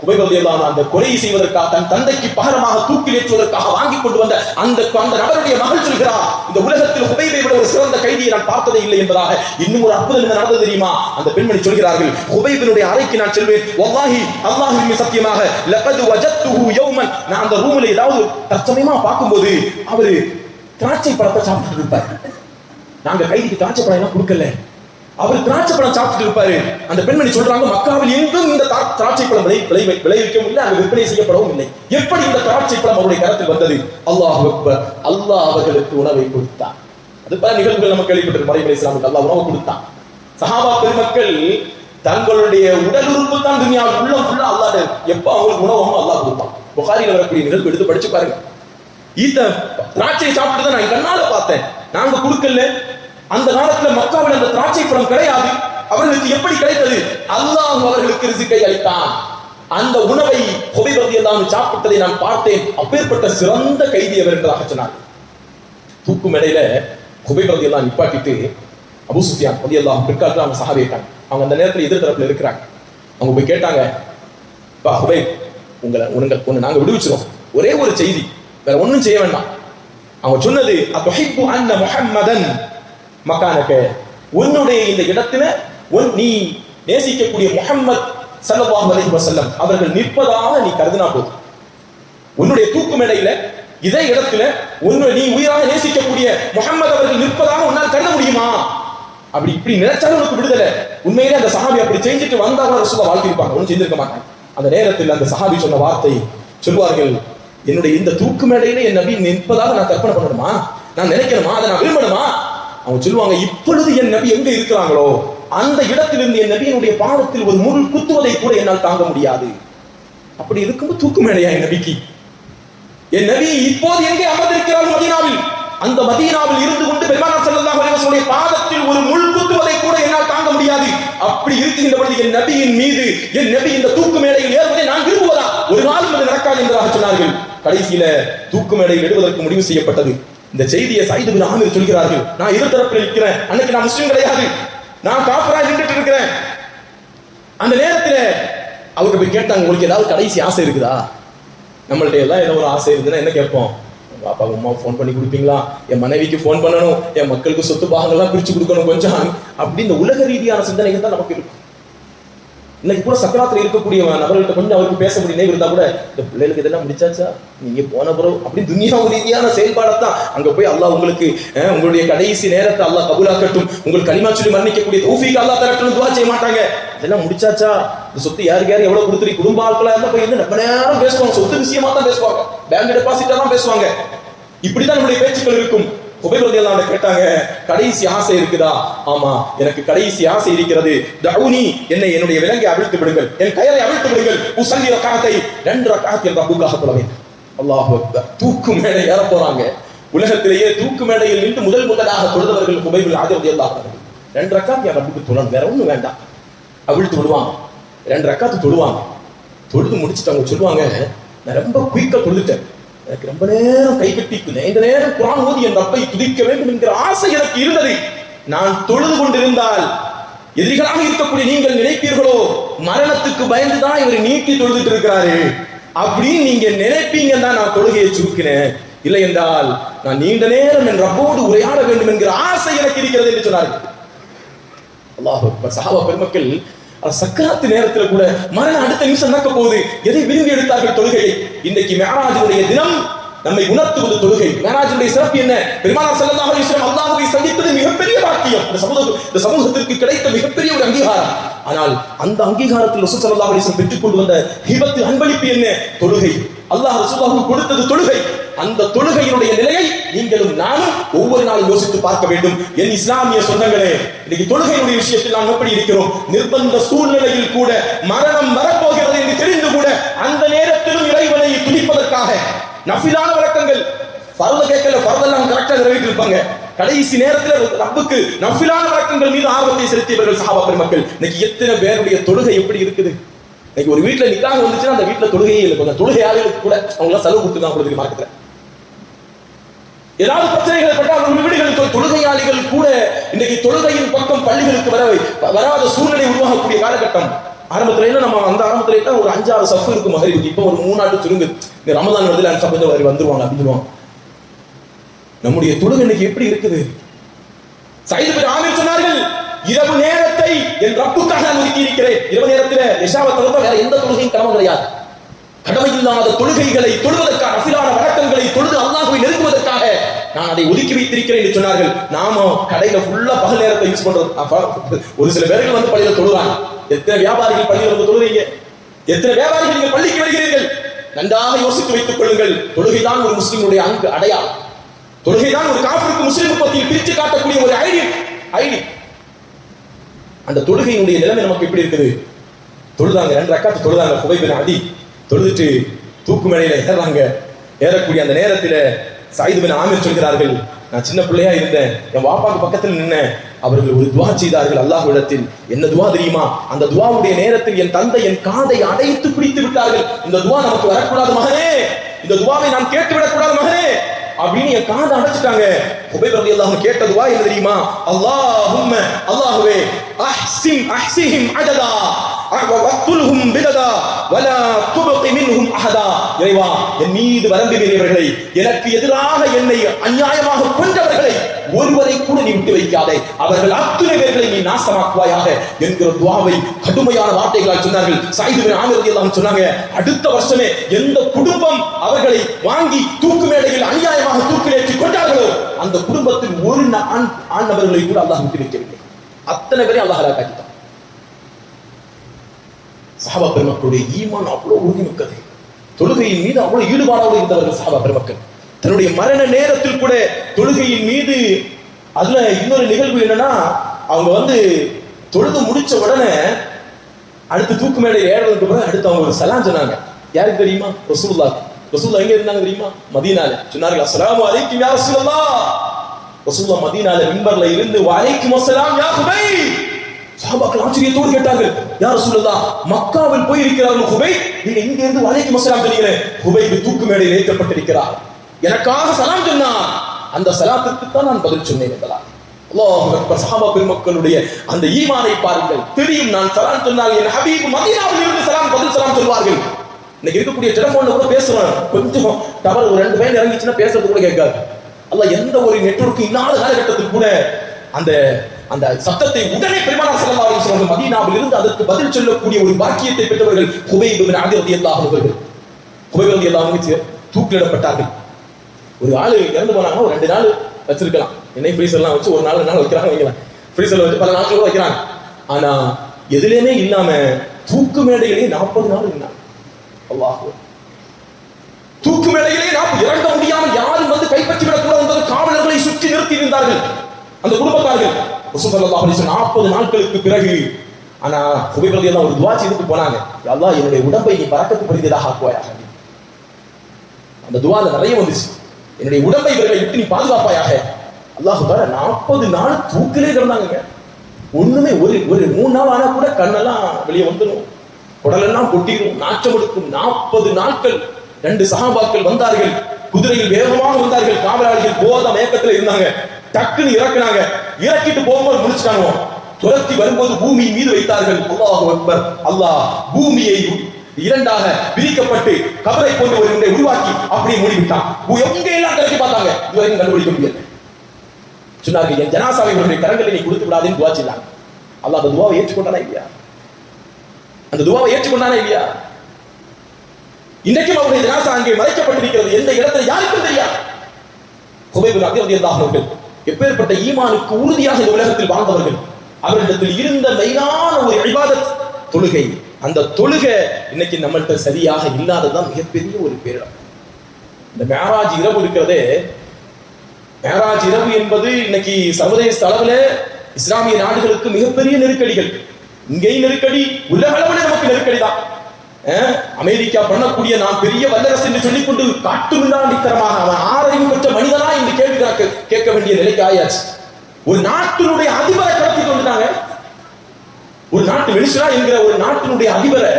குபைப் ரலியல்லாஹு அந்த கொலை செய்வதற்காக தன் தந்தைக்கு பகரமாக தூக்கில் ஏற்றுவதற்காக வாங்கி கொண்டு வந்த அந்த நபருடைய மகள் சொல்கிறார், இந்த உலகத்தில் குபைபை விட ஒரு சிறந்த கைதியை நான் பார்த்ததே இல்லை என்பதாக. இன்னும் ஒரு அற்புதம் என்ன நடந்தது தெரியுமா? அந்த பெண்மணி சொல்கிறார்கள், குபைபினுடைய அறைக்கு நான் செல்வேன், வல்லாஹி அல்லாஹ்வின் சத்தியமாக லகத் வஜத்துஹு யௌமன், நான் அந்த ரூமில் ஏதாவது தற்சமயமா பார்க்கும்போது அவரு திராட்சை பழத்தை சாப்பிட்டு இருப்பார். நாங்க கைதிக்கு திராட்சை பழம் எல்லாம் கொடுக்கல, அவர் திராட்சை பழம் சாப்பிட்டு இருப்பாரு. அந்த பெண்மணி சொல்றாங்க, மக்காவில் எங்கும் இந்த திராட்சை பழம் விளைவிக்கவும் இல்லை, அங்கு விற்பனை செய்யப்படவும் இல்லை. எப்படி இந்த திராட்சை பழம் அவருடைய கரத்தில் வந்தது? அல்லாஹ் அக்பர். அல்லாஹ் அவர்களுக்கு உணவை கொடுத்தான். அது பல நிகழ்வுகள் நம்ம கேள்விப்பட்டிருக்கோம். மரியம் அலைஹிஸ்ஸலாமுக்கு அல்லாஹ் உணவு கொடுத்தான். சஹாபா பெருமக்கள் தங்களுடைய உடல் உறுப்பு தான் துனியாவில் உள்ளம் ஃபுல்லா அல்லாஹ் எப்ப அவங்களுக்கு உணவு அல்லாஹ் கொடுப்பான். புகாரில வரக்கூடிய நிகழ்வு எடுத்து படிச்சு பாருங்க. ஈத்த திராட்சையை சாப்பிட்டு தான் நான் கண்ணால பார்த்தேன், நாங்க கொடுக்கல. அந்த காலத்துல மக்காவில் அந்த திராட்சை பழம் கிடையாது. அவர்களுக்கு எப்படி கிடைத்தது? அல்லாஹ் அவர்களுக்கு ரிஸ்கை அளித்தான். அந்த உணவை குபைப் ரலியல்லாஹு சாப்பிட்டதை நான் பார்த்தேன். அப்பேற்பட்ட சிறந்த கைதி அவர் என்றாக சொன்னார். தூக்கு மேடையில குபைப் ரலியல்லாஹு நிப்பாட்டிட்டு அபூ சுஃபியான் ரலியல்லாஹு பிற்காலத்துல அவங்க சஹாபி இருக்காங்க, அவங்க அந்த நேரத்தில் எதிர் தரப்புல இருக்கிறாங்க. அவங்க போய் கேட்டாங்க, பா குபைப், உங்களை நாங்க விடுவிச்சிரோம், ஒரே ஒரு செய்தி, வேற ஒன்னும் செய்ய வேண்டாம். அவங்க சொன்னது, அதுஹிப்பு அன்ன முஹம்மதன் மக்கானக, உன்னுடைய இந்த இடத்துல நீ நேசிக்கக்கூடிய முஹம்மத் ஸல்லல்லாஹு அலைஹி வஸல்லம் அவர்கள் நிற்பதாக நீ கருதினா போதும். உன்னுடைய தூக்கு மேடையில இதே இடத்துல நீ உயிராக நேசிக்கக்கூடிய முஹம்மது அவர்கள் நிற்பதாக உன்னால் கருத முடியுமா? அப்படி இப்படி நினைச்சாலும் உனக்கு விடுதலை. உண்மையிலே அந்த சஹாபி அப்படி செஞ்சுட்டு வந்தாலும் ரசூலுல்லாஹ் வாழ்த்திருப்பாங்க, ஒன்றும் செஞ்சிருக்க மாட்டாங்க. அந்த நேரத்தில் அந்த சஹாபி சொன்ன வார்த்தை சொல்வார்கள், என்னுடைய இந்த தூக்கு மேடையில என் நபி நிற்பதாக நான் கற்பனை பண்ணணுமா? நான் நினைக்கணுமா? அதை நான் விரும்பணுமா? அவங்க சொல்லுவாங்க, இப்பொழுது என் நபி எங்க இருக்கிறாங்களோ அந்த இடத்திலிருந்து என் நபியினுடைய பாதத்தில் ஒரு முள் குத்துவதை கூட என்னால் தாங்க முடியாது. அப்படி இருக்கும்போது தூக்கு மேடையா என் நபிக்கு? என் நபி இப்போது எங்கே அமர்ந்திருக்கிறார்கள்? மதீனாவில். அந்த மதீனாவில் இருந்து கொண்டு பெருமானார் ஸல்லல்லாஹு அலைஹி வஸல்லம் பாதத்தில் ஒரு முள் குத்துவதை கூட என்னால் தாங்க முடியாது. அப்படி இருக்கின்ற பொழுது என் நபியின் மீது என் நபி இந்த தூக்கு மேடையில் ஏறுவதை நான் விரும்புவதா? ஒரு நாளும் அது நடக்காது என்பதாக சொன்னார்கள். கடைசியில தூக்கு மேடையில் எடுவதற்கு முடிவு செய்யப்பட்டது. இந்த செய்தியை சயீத் பின் ஆமிர் சொல்கிறார்கள், நான் எதிர் தரப்பில் இருக்கிறேன், அன்னைக்கு நான் முஸ்லிம் கிடையாது, நான் காஃபிரா நின்றுட்டு இருக்கிறேன். அந்த நேரத்துல அவருக்கு போய் கேட்டாங்க, உங்களுக்கு ஏதாவது கடைசி ஆசை இருக்குதா? நம்மள்ட்ட எல்லாம் ஏதோ ஒரு ஆசை இருக்குதுன்னா என்ன கேட்போம்? பாப்பா அம்மா ஃபோன் பண்ணி கொடுப்பீங்களா, என் மனைவிக்கு ஃபோன் பண்ணணும், என் மக்களுக்கு சொத்து பாகங்கள்லாம் பிரிச்சு கொடுக்கணும் கொஞ்சம், அப்படி இந்த உலக ரீதியான சிந்தனைகள் தான் நமக்கு இருக்கும். இன்னைக்கு கூட சக்கராத்துல இருக்கக்கூடிய நபர்கள்ட்ட கொஞ்சம் அவருக்கு பேச முடியும் இருந்தா கூட, இந்த பிள்ளைகளுக்கு இதெல்லாம் முடிச்சாச்சா, நீங்க போன பிறகு அப்படி துனியா ரீதியான செயல்பாடத்தான். அங்க போய் அல்லாஹ் உங்களுக்கு உங்களுடைய கடைசி நேரத்தை அல்லாஹ் கபூலாக்கட்டும், உங்களுக்கு கலிமா சொல்லி மரணிக்கக்கூடிய தௌஃபீக் அல்லாஹ் தரட்டும் துஆ செய்ய மாட்டாங்க. இதெல்லாம் முடிச்சாச்சா, இந்த சொத்து யாருக்கு யாரு எவ்வளவு கொடுத்துருக்கு, குடும்ப ஆட்களா இருந்தா போய் ரொம்ப நேரம் பேசுவாங்க, சொத்து விஷயமா தான் பேசுவாங்க, பேங்க் டெபாசிட்டா தான் பேசுவாங்க. இப்படிதான் நம்முடைய பேச்சுக்கள் இருக்கும். குபைப் ரலியல்லாஹு கேட்டாங்க, கடைசி ஆசை இருக்குதா? ஆமா, எனக்கு கடைசி ஆசை இருக்கிறது. தஊனி, என்னுடைய விலங்கை அவிழ்த்து விடுங்கள், என் கயரை அவிழ்த்து விடுங்கள். உஸல்லி ரக்அத்தை, 2 ரக்அத் என் ரப்புக்காக தொழவேன். அல்லாஹு அக்பர். தூக்கு மேடை ஏற போறாங்க. உலகத்திலேயே தூக்கு மேடையில் நின்று முதலாக தொழுதவர்கள் குபைப் ரலியல்லாஹு அன்ஹு. 2 ரக்அத் என் ரப்புக்கு தொழணும், வேற ஒண்ணும் வேண்டாம். அவிழ்த்து விடுவாங்க, 2 ரக்அத் தொழுவாங்க. தொழுது முடிச்சுட்டு அவங்க சொல்லுவாங்க, நான் ரொம்ப குயிக்கா தொழுதுட்டேன், எனக்கு ரொம்ப நேரம் கை கட்டி இந்த நேரம் குர்ஆன் ஓதி என் ரப்பை துதிக்க வேண்டும் என்கிற ஆசை எனக்கு இருந்தது. நான் தொழுது கொண்டிருந்தால் எதிரிகளாக இருக்கக்கூடிய நீங்கள் நினைப்பீர்களோ, மரணத்துக்கு பயந்துதான் இவர் நீட்டி தொழுதுட்டு இருக்கிறாரு அப்படின்னு நீங்க நினைப்பீங்க தான் நான் தொழுகையை சுருக்கினேன். இல்லை என்றால் நான் நீண்ட நேரம் என் ரப்போடு உரையாட வேண்டும் என்கிற ஆசை எனக்கு இருக்கிறது என்று சொன்னார்கள். அல்லாஹ் அக்பர். சஹாபா பெருமக்கள் சக்கராத்து நேரத்துல கூட மரணம் அடுத்த நிமிஷம் நடக்க போகுது, எதை விரும்பி எடுத்தார்கள்? தொழுகையை. இன்றைக்கு மேராஜுடைய தினம் நம்மை உணர்த்துவது தொழுகை. மேராஜுடைய சிறப்பு என்ன? பெருமானார் ஸல்லல்லாஹு அலைஹி வஸல்லம் அல்லாஹ்வை சந்தித்தது மிகப்பெரிய பாக்கியம், இந்த சமூகத்திற்கு கிடைத்த மிகப்பெரிய ஒரு அங்கீகாரம். ஆனால் அந்த அங்கீகாரத்தில் ரசூல் ஸல்லல்லாஹு அலைஹி வஸல்லம் பெற்றுக் கொண்டு வந்த ஹிபத்து அன்பளிப்பு என்ன? தொழுகை. அல்லாஹ் ரசூலுல்லாஹ்வுக்கு கொடுத்தது தொழுகை. அந்த தொழுகையினுடைய நிலையை நீங்களும் நானும் ஒவ்வொரு நாளும் யோசித்து பார்க்க வேண்டும். என் இஸ்லாமிய சொந்தங்களே, இன்னைக்கு தொழுகையினுடைய விஷயத்தில் நாம் எப்படி இருக்கிறோம்? நிர்பந்த சூழ்நிலையில் கூட மரணம் வரப்போகிறது என்று தெரிந்து கூட அந்த நேரத்திலும் இறைவனை துதிப்பதற்காக நஃபிலான வழக்கங்கள், ஃபர்து கேட்கல, ஃபர்தெல்லாம் கரெக்டா நிறைவேற்றி இருப்பாங்க. கடைசி நேரத்தில் ரப்புக்கு நஃபிலான வழக்கங்கள் மீது ஆர்வத்தை செலுத்தியவர்கள் சஹாபா பெருமக்கள். இன்னைக்கு எத்தனை பேருடைய தொழுகை எப்படி இருக்குது? இன்னைக்கு ஒரு வீட்டுல நிக்காக வந்துச்சுன்னா அந்த வீட்டுல தொழுகையே இல்லை. கொஞ்சம் தொழுகை ஆளுகளுக்கு கூட அவங்க எல்லாம் செலவு கொடுத்து தான் கொடுக்குது மார்க்கெட்ல. ஏதாவது பிரச்சனைகள் பட்ட அவர்கள் வீடுகளுக்கு தொழுகையாளிகள் கூட இன்னைக்கு தொழுகையின் பக்கம் பள்ளிகளுக்கு வராத சூழ்நிலை உருவாகக்கூடிய காலகட்டம். ஆரம்பத்துல நம்ம அந்த ஆரம்பத்துல ஒரு 5-6 சஃப் இருக்கும் மகரிபுக்கு. இப்போ ஒரு 3 சுருங்கு. இந்த ரமதான் வருதுல அந்த சஃப் வந்துருவாங்க அப்படின்னு. நம்முடைய தொழுகை இன்னைக்கு எப்படி இருக்குது? சயீத் பின் ஆமிர் சொன்னார்கள், இரவு நேரத்தை என் ரப்புக்காக நான் ஒதுக்கி இருக்கிறேன். இரவு நேரத்தில் இஷாவை தவிர வேற எந்த தொழுகையும் கடமை கிடையாது. கடமையில்லாத தொழுகைகளை தொழுவதற்காக, நஃபிலான வணக்கங்களை தொழுது அல்லாஹ்வை நெருங்குவதற்காக நான் அதை ஒதுக்கி வைத்திருக்கிறேன் என்று சொன்னார்கள். நாம கடையில ஃபுல்லா பகல் நேரத்தை யூஸ் பண்றது. ஒரு சில பேர்கள் வந்து பள்ளியில தொழுவாங்க. எத்தனை வியாபாரிகள் பள்ளியில் வந்து தொழுவீங்க? எத்தனை வியாபாரிகள் நீங்கள் பள்ளிக்கு வருகிறீர்கள்? நன்றாக யோசித்து வைத்துக் கொள்ளுங்கள். தொழுகைதான் ஒரு முஸ்லிமுடைய அங்கு அடையாளம். தொழுகைதான் ஒரு காஃபிருக்கு முஸ்லிம் பத்தியில் பிரித்து காட்டக்கூடிய ஒரு ஐடி. அந்த தொழுகையினுடைய நிலைமை நமக்கு எப்படி இருக்குது? தொழுதாங்க, 2 ரக்காத்து தொழுதாங்க. ஹுபைப் பின் அதி தொழுதுட்டு தூக்கு மேடையில ஏறக்கூடிய அந்த நேரத்தில் சயீத் பின் ஆமிர் சொல்கிறார்கள், நான் சின்ன பிள்ளையா இருந்தேன், என் வாப்பாக்கு பக்கத்தில் நின்னேன். அவர்கள் ஒரு துவா செய்தார்கள் அல்லாஹ்விடத்தில். என்ன துவா தெரியுமா? அந்த துவாவுடைய நேரத்தில் என் தந்தை என் காதை அடைத்து பிடித்து விட்டார்கள். இந்த துவா நமக்கு வரக்கூடாது மகனே, இந்த துவாவை நாம் கேட்டு விடக்கூடாது மகனே அப்படின்னு என் காதை அடைச்சிட்டாங்க. ஹுபைப் ரலியல்லாஹு அன்ஹு கேட்ட துவா என்ன தெரியுமா? அல்லாஹும்ம, அல்லாஹ்வே, அஹ்சிஹிம் அததா வக்துல்ஹும் பிததா வலா துபகி மின்ஹும் அஹதா. இறைவா, என் மீது வரம்பு மீறியவர்களை, எனக்கு எதிராக என்னை அநியாயமாக கொன்றவர்களை ஒருவரை கூட நீ விட்டு வைக்காதே, அவர்கள் அத்தனை பேர்களை நீ நாசமாக்குவாயாக என்கிற துவாவை கடுமையான வார்த்தைகளால் சொன்னார்கள். சயீத் பின் ஆமிர் ரலியல்லாஹு அன்ஹு சொன்னாங்க, அடுத்த வருஷமே எந்த குடும்பம் அவர்களை வாங்கி தூக்கு மேடையில் அநியாயமாக தூக்கிலேற்றி கொண்டார்களோ அந்த குடும்பத்தில் ஒரு ஆண் நபர்களை கூட அல்லாஹ் விட்டு வைக்கவில்லை. அத்தனை பேரையும் அல்லாஹ் ஹலாக்காக்கிட்டான். சஹாபா பெருமக்களுடைய ஈமான் அவ்வளவு உறுதிமிக்கது. தொழுகையின் மீது அவ்வளவு ஈடுபாடோடு இருந்தவர்கள் சஹாபா பெருமக்கள். தன்னுடைய மரண நேரத்தில் கூட தொழுகையின் மீது. அதுல இன்னொரு நிகழ்வு என்னன்னா, அவங்க தொழுது முடிச்ச உடனே அடுத்து தூக்கு மேடையில் ஏறதுக்கு பிறகு அடுத்து அவங்க ஒரு சலாம் சொன்னாங்க. யாருக்கு தெரியுமா? ரசூலுல்லாஹ் எங்க இருந்தாங்க தெரியுமா? மதீனால. சொன்னார்கள், அஸ்ஸலாமு அலைக்கும் யா ரசூலல்லாஹ். ரசூலுல்லாஹ் மதீனால மிம்பர்ல இருந்து வலைக்கும் அஸ்ஸலாம் யா ஹுபைப். சஹாபாக்கள் ஆச்சரியத்தோடு கேட்டார்கள், யா ரசூலல்லாஹ், மக்காவில் போய் இருக்கிறார்கள் ஹுபைப், நீங்க இங்க இருந்து வலைக்கும் அஸ்ஸலாம் சொன்னீங்களே, ஹுபைப் தூக்கு மேடையில் ஏற்றப்பட்டிருக்கிறார், எனக்காக சலாம் சொன்னார், அந்த சலாத்துக்கு தான் நான் பதில் சொன்னேன் என்றார். அல்லாஹு அக்பர். சஹாபா பெருமக்களுடைய அந்த ஈமானை பாருங்கள். தெரியும், நான் சலாம் சொன்னால் என் ஹபீப் மதீனாவில் இருந்து பதில் சலாம் சொல்வார்கள். இன்னைக்கு இருக்கக்கூடிய டெலிபோன்ல கூட பேசுறோம், கொஞ்சம் டவர் ஒரு 2 பேர் இறங்கிச்சுன்னா பேசுறது கூட கேட்காது. அல்லாஹ் எந்த ஒரு நெட்வொர்க் இல்லாத காலகட்டத்தில் கூட அந்த அந்த சத்தத்தை உடனே பெருமானார் ஸல்லல்லாஹு அலைஹி வஸல்லம் மதீனாவில் இருந்து அதற்கு பதில் சொல்லக்கூடிய ஒரு பாக்கியத்தை பெற்றவர்கள் ஹுபைப் பின் அதி ரலியல்லாஹு அன்ஹு. ஹுபைப் ரலியல்லாஹு அன்ஹு தூக்கிலிடப்பட்டார்கள். ஒரு ஆளு இறந்து போனாங்கன்னா ஒரு 2 நாள் வச்சிருக்கலாம். என்னை ஃப்ரீசர்லாம் வச்சு ஒரு நாள் 2 நாள் வைக்கிறாங்க வைக்கலாம். ஃப்ரீசர்ல வச்சு பல நாட்கள் வைக்கிறாங்க. ஆனா எதுலேயுமே இல்லாம தூக்கு மேடையிலே 40 நாள் இருந்தாங்க. அல்லாஹ், தூக்கு மேடையிலே இறங்க முடியாமல் யாரும் கைப்பற்றி விடக்கூடாது என்பது காவலர்களை சுற்றி நிறுத்தி இருந்தார்கள் அந்த குடும்பத்தார்கள். ரசூல் ஸல்லல்லாஹு அலைஹி வஸல்லம் 40 நாட்களுக்கு பிறகு ஆனா ஹுபைப் ரலியல்லாஹு ஒரு துஆ செய்துட்டு போனாங்க, யா அல்லாஹ், என்னுடைய உடம்பை நீ பரக்கத்து புரிந்ததாக ஆக்குவாயாக. அந்த துஆல நிறைய வந்துச்சு, என்னுடைய உடம்பை இவர்களை விட்டு நீ பாதுகாப்பாயாக. அல்லாஹ் பார 40 நாள் தூக்கிலே கிடந்தாங்க. ஒண்ணுமே ஒரு 3 நாள் ஆனா கூட கண்ணெல்லாம் வெளியே வந்துடும், குடலெல்லாம் கொட்டிடும், நாச்சம் எடுக்கும். 40 நாட்கள் 2 சஹாபாக்கள் வந்தார்கள், குதிரையில் வேகமாக வந்தார்கள். காவலாளிகள் போத மயக்கத்தில் இருந்தாங்க. டக்குன்னு இறக்குனாங்க. இறக்கிட்டு போகும்போது முடிச்சுட்டாங்க. துரத்தி வரும்போது பூமி மீது வைத்தார்கள். அல்லாஹு அக்பர். அல்லாஹ் பூமியை 2ஆக பிரிக்கப்பட்டு கபரை கொண்டு ஒரு உருவாக்கி அப்படியே மூடிவிட்டான். எங்க எல்லாம் கலக்கி பார்த்தாங்க, இதுவரைக்கும் கண்டுபிடிக்க முடியாது. சொன்னார்கள், என் ஜனாசாவை இவருடைய கரங்களை நீ கொடுத்து விடாதேன்னு துவா செய்தாங்க. அல்லாஹ் அந்த துவாவை ஏற்றுக்கொண்டானா இல்லையா? அந்த துவாவை ஏற்றுக்கொண்டானா இல்லையா? இன்றைக்கும் அவருடைய ஜனாசா அங்கே மறைக்கப்பட்டிருக்கிறது. எந்த இடத்துல யாருக்கும் தெரியாது. ஹுபைப் பின் அதி ரலியல்லாஹு அன்ஹு எப்பேற்பட்ட ஈமானுக்கு உறுதியாக இந்த உலகத்தில் வாழ்ந்தவர்கள். அவர்களிடத்தில் இருந்த மெயினான ஒரு இபாதத் தொழுகை. அந்த தொழுகை இன்னைக்கு நம்மள்கிட்ட சரியாக இல்லாததான் மிகப்பெரிய ஒரு பேரிடம். இந்த மேராஜ் இரவு இருக்கிறதே, மேராஜ் இரவு என்பது இன்னைக்கு சர்வதேச அளவில் இஸ்லாமிய நாடுகளுக்கு மிகப்பெரிய நெருக்கடிகள். இங்கேயும் நெருக்கடி, உலக அளவில் நமக்கு நெருக்கடி தான். அமெரிக்கா பண்ணக்கூடிய நான் பெரிய வல்லரசு என்று சொல்லிக் கொண்டு காட்டு மிண்டாண்டித்தனமாக அவன் ஆறறிவு பெற்ற மனிதனா இந்த கேள்வி கேட்க வேண்டிய நிலைக்கு ஆயாச்சு. ஒரு நாட்டினுடைய அதிபரை கடத்தி கொண்டுட்டாங்க. ஒரு நாட்டு வெனிசுலா என்கிற ஒரு நாட்டினுடைய அதிபரை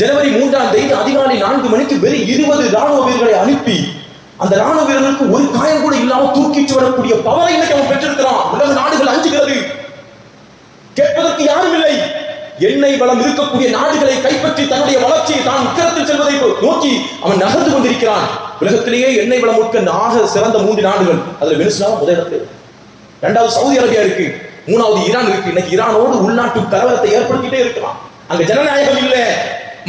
ஜனவரி 3ஆம் தேதி அதிகாலை 4 மணிக்கு வெறும் 20 ராணுவ வீரர்களை அனுப்பி அந்த ராணுவ வீரர்களுக்கு ஒரு காயம் கூட இல்லாம தூக்கிட்டு வரக்கூடிய பவரை இன்னைக்கு அவன் பெற்றிருக்கிறான். உலக நாடுகள் அஞ்சுகிறது. கேட்பதற்கு யாரும் இல்லை. எண்ணெய் வளம் இருக்கக்கூடிய நாடுகளை கைப்பற்றி தன்னுடைய வளர்ச்சியை தான் உக்கரத்தில் செல்வதை நோக்கி அவன் நகர்ந்து கொண்டிருக்கிறான். உலகத்திலேயே எண்ணெய் வளம் மிக்க சிறந்த 3 நாடுகள், அதுல வெனிசுலா முதலிடத்தில், 2வது சவுதி அரேபியா இருக்கு, 3வது ஈரான் இருக்கு. இன்னைக்கு ஈரானோடு உள்நாட்டு கலவரத்தை ஏற்படுத்திட்டே இருக்கலாம். அங்க ஜனநாயகம் இல்ல,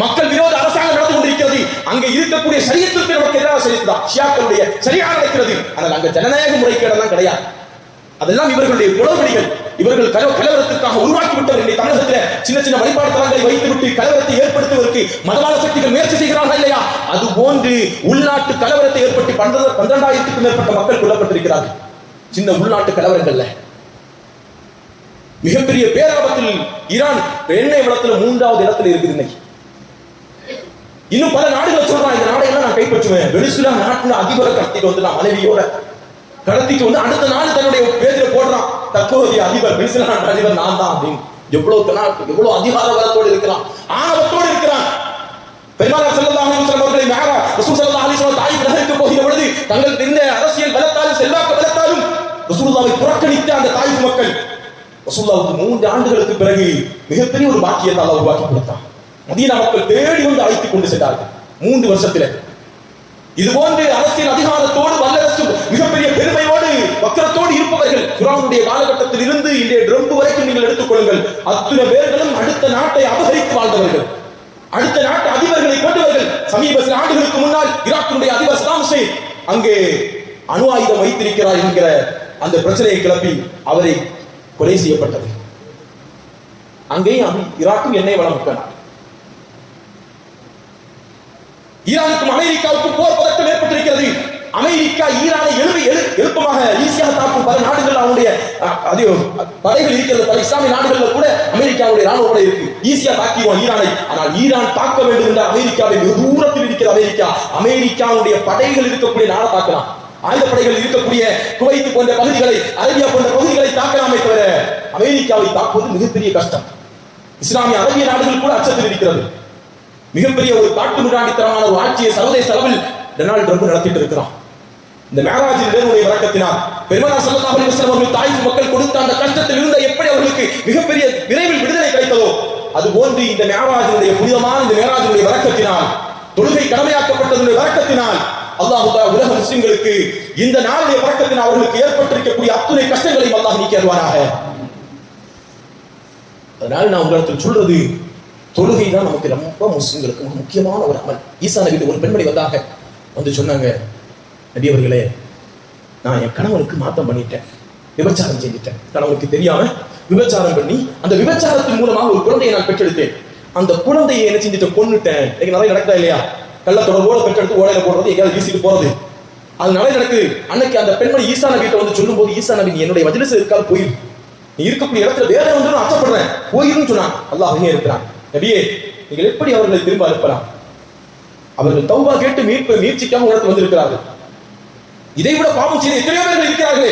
மக்கள் விரோத அரசாங்கம் நடந்து கொண்டிருக்கிறது. அங்க இருக்கக்கூடிய சரியத்துக்கு நமக்கு எதிராக சரிதான் ஷியாக்களுடைய சரியா நடக்கிறது. ஆனால் அங்க ஜனநாயக முறைகேடெல்லாம் கிடையாது. அதெல்லாம் இவர்களுடைய குளறுபடிகள். இவர்கள் கலவரத்துக்காக உருவாக்கிவிட்டவர்கள். தமிழகத்தில் சின்ன சின்ன வழிபாடு தலங்களை வைத்துவிட்டு கலவரத்தை ஏற்படுத்துவதற்கு மதவாத சக்திகள் முயற்சி செய்கிறார்கள் இல்லையா? அது போன்று உள்நாட்டு கலவரத்தை ஏற்படுத்தி 12,000க்கும் மேற்பட்ட மக்கள் கொல்லப்பட்டிருக்கிறார்கள். சின்ன உள்நாட்டு கலவரங்கள்ல மிகப்பெரிய பேராபத்தில் ஈரான் எண்ணெய் வளத்துல 3வது இடத்துல இருக்குது இன்னைக்கு. இன்னும் பல நாடுகளை சொல்றான், இந்த நாடையெல்லாம் நான் கைப்பற்றுவேன். வெனிசுலா நாட்டுல அதிபரை கடத்திட்டு வந்து நான் மனைவியோட கடத்திட்டு வந்து அடுத்த நாள் தன்னுடைய பேஜில போடுறான், தற்போதைய அதிபர் வெனிசுலா நாட்டு அதிபர் நான் தான் அப்படின்னு. எவ்வளவு அதிகார பலத்தோடு இருக்கிறான், ஆணவத்தோடு இருக்கிறான். பெருமானார் ஸல்லல்லாஹு அலைஹி வஸல்லம் அவர்களை ரசூல் ஸல்லல்லாஹு அலைஹி வஸல்லம் தாயிஃப் நகருக்கு போகிற பொழுது தங்களுக்கு இருந்த அரசியல் பலத்தாலும் செல்வாக்கு பலத்தாலும் ரசூலுல்லாஹ்வை புறக்கணித்த அந்த தாயிஃப் மக்கள் ரசூலுல்லாஹ்வுக்கு 3 ஆண்டுகளுக்கு பிறகு மிகப்பெரிய ஒரு பாக்கியத்தை அல்லாஹ் உருவாக்கி கொடுத்தான். மதீனா மக்கள் தேடி வந்து அழைத்துக் கொண்டு சென்றார்கள் 3 வருஷத்துல. இது போன்று அரசியல் அதிகாரத்தோடு வல்லரசு மிகப்பெரிய பெருமையோடு வக்கரத்தோடு இருப்பவர்கள் ஃபிரௌனுடைய காலகட்டத்தில் இருந்து இன்றைய ட்ரம்ப் வரைக்கும் நீங்கள் எடுத்துக்கொள்ளுங்கள், அத்தனை பேர்களும் அடுத்த நாட்டை அபகரித்து வாழ்ந்தவர்கள், அடுத்த நாட்டு அதிபர்களை கொண்டவர்கள். சமீப சில ஆண்டுகளுக்கு முன்னால் ஈராக்கினுடைய அதிபர் சதாம் ஹுசைன் அங்கே அணு ஆயுதம் வைத்திருக்கிறார் என்கிற அந்த பிரச்சனையை கிளப்பி அவரை கொலை செய்யப்பட்டது. அங்கேயும் ஈராக்கும் எண்ணெய் வளம் மிக்க நாடு. ஈரானுக்கும் அமெரிக்காவுக்கும் போர் பதட்டம் ஏற்பட்டிருக்கிறது. அமெரிக்கா ஈரானை எழுப்பமாக ஈஸியாக தாக்கும் பல நாடுகள் அவனுடைய படைகள் இருக்கிறது. பல இஸ்லாமிய நாடுகளில் கூட அமெரிக்காவுடைய ராணுவ படை இருக்கு, ஈஸியா தாக்கிடுவான் ஈரானை. ஆனால் ஈரான் தாக்க வேண்டும் என்ற அமெரிக்காவை தூரத்தில் இருக்கிற அமெரிக்காவுடைய படைகள் இருக்கக்கூடிய நாடை தாக்கலாம். ஆயுதப்படைகள் இருக்கக்கூடிய குவைத் போன்ற பகுதிகளை, அரேபியா போன்ற பகுதிகளை தாக்கலாமே தவிர அமெரிக்காவை தாக்குவது மிகப்பெரிய கஷ்டம். இஸ்லாமிய அரேபிய நாடுகள் கூட அச்சத்தில் இருக்கிறது. மிகப்பெரிய ஒரு காட்டு மிராண்டித்தனமான ஒரு ஆட்சியை சர்வதேச அளவில் டொனால்ட் ட்ரம்ப் நடத்திட்டு இருக்கிறான். இந்த மேராஜின் வேறுடைய வழக்கத்தினால் பெருமானார் ஸல்லல்லாஹு அலைஹி வஸல்லம் அவர்கள் தாயிஃப் மக்கள் கொடுத்த அந்த கஷ்டத்தில் இருந்த எப்படி அவர்களுக்கு மிகப்பெரிய விரைவில் விடுதலை கிடைத்ததோ அது போன்று இந்த மேராஜினுடைய புனிதமான இந்த மேராஜினுடைய வழக்கத்தினால், தொழுகை கடமையாக்கப்பட்டதுடைய வழக்கத்தினால் அல்லாஹ் தஆலா உலக முஸ்லிம்களுக்கு இந்த நாளுடைய வழக்கத்தினால் அவர்களுக்கு ஏற்பட்டிருக்கக்கூடிய அத்துணை கஷ்டங்களையும் அல்லாஹ் நீக்கி அருள்வானாக. அதனால் நான் உங்களுக்கு சொல்றது, தொழுகை தான் நமக்கு ரொம்ப முஸ்லிம்களுக்கு முக்கியமான ஒரு அமல். ஈசா நபி ஒரு பெண்மணி வந்து சொன்னாங்க, நபி அவர்களே, நான் என் கணவனுக்கு மாற்றம் பண்ணிட்டேன், விபச்சாரம் செஞ்சிட்டேன். கணவனுக்கு தெரியாம விபச்சாரம் பண்ணி அந்த விபச்சாரத்தின் மூலமாக ஒரு குழந்தையை நான் பெற்றெடுத்தேன். அந்த குழந்தையை என்ன செஞ்சுட்டு கொன்னுட்டேன். நிறைய நடக்குதா இல்லையா? கள்ள தொடர்போட பெற்றெடுத்து ஓடையில போடுறது, எங்கேயாவது வீசிட்டு போறது, அது நிறைய நடக்குது. அன்னைக்கு அந்த பெண்மணி ஈசா நபிட்ட வந்து சொல்லும் போது, ஈசா நபி என்னுடைய மஜ்லிஸ் இருக்காது, போயிரு, நீ இருக்கக்கூடிய இடத்துல வேற வந்து நான் அச்சப்படுறேன், போயிருன்னு சொன்னான். அல்லாஹ் அங்கே இருக்கிறான். நபியே, நீங்கள் எப்படி அவர்களை திரும்ப அனுப்பலாம்? அவர்கள் தௌபா கேட்டு முயற்சிக்காக உணர்த்து வந்திருக்கிறார்கள். இதை விட பாவம் செய்த எத்தனையோ பேர்கள் இருக்கிறார்களே.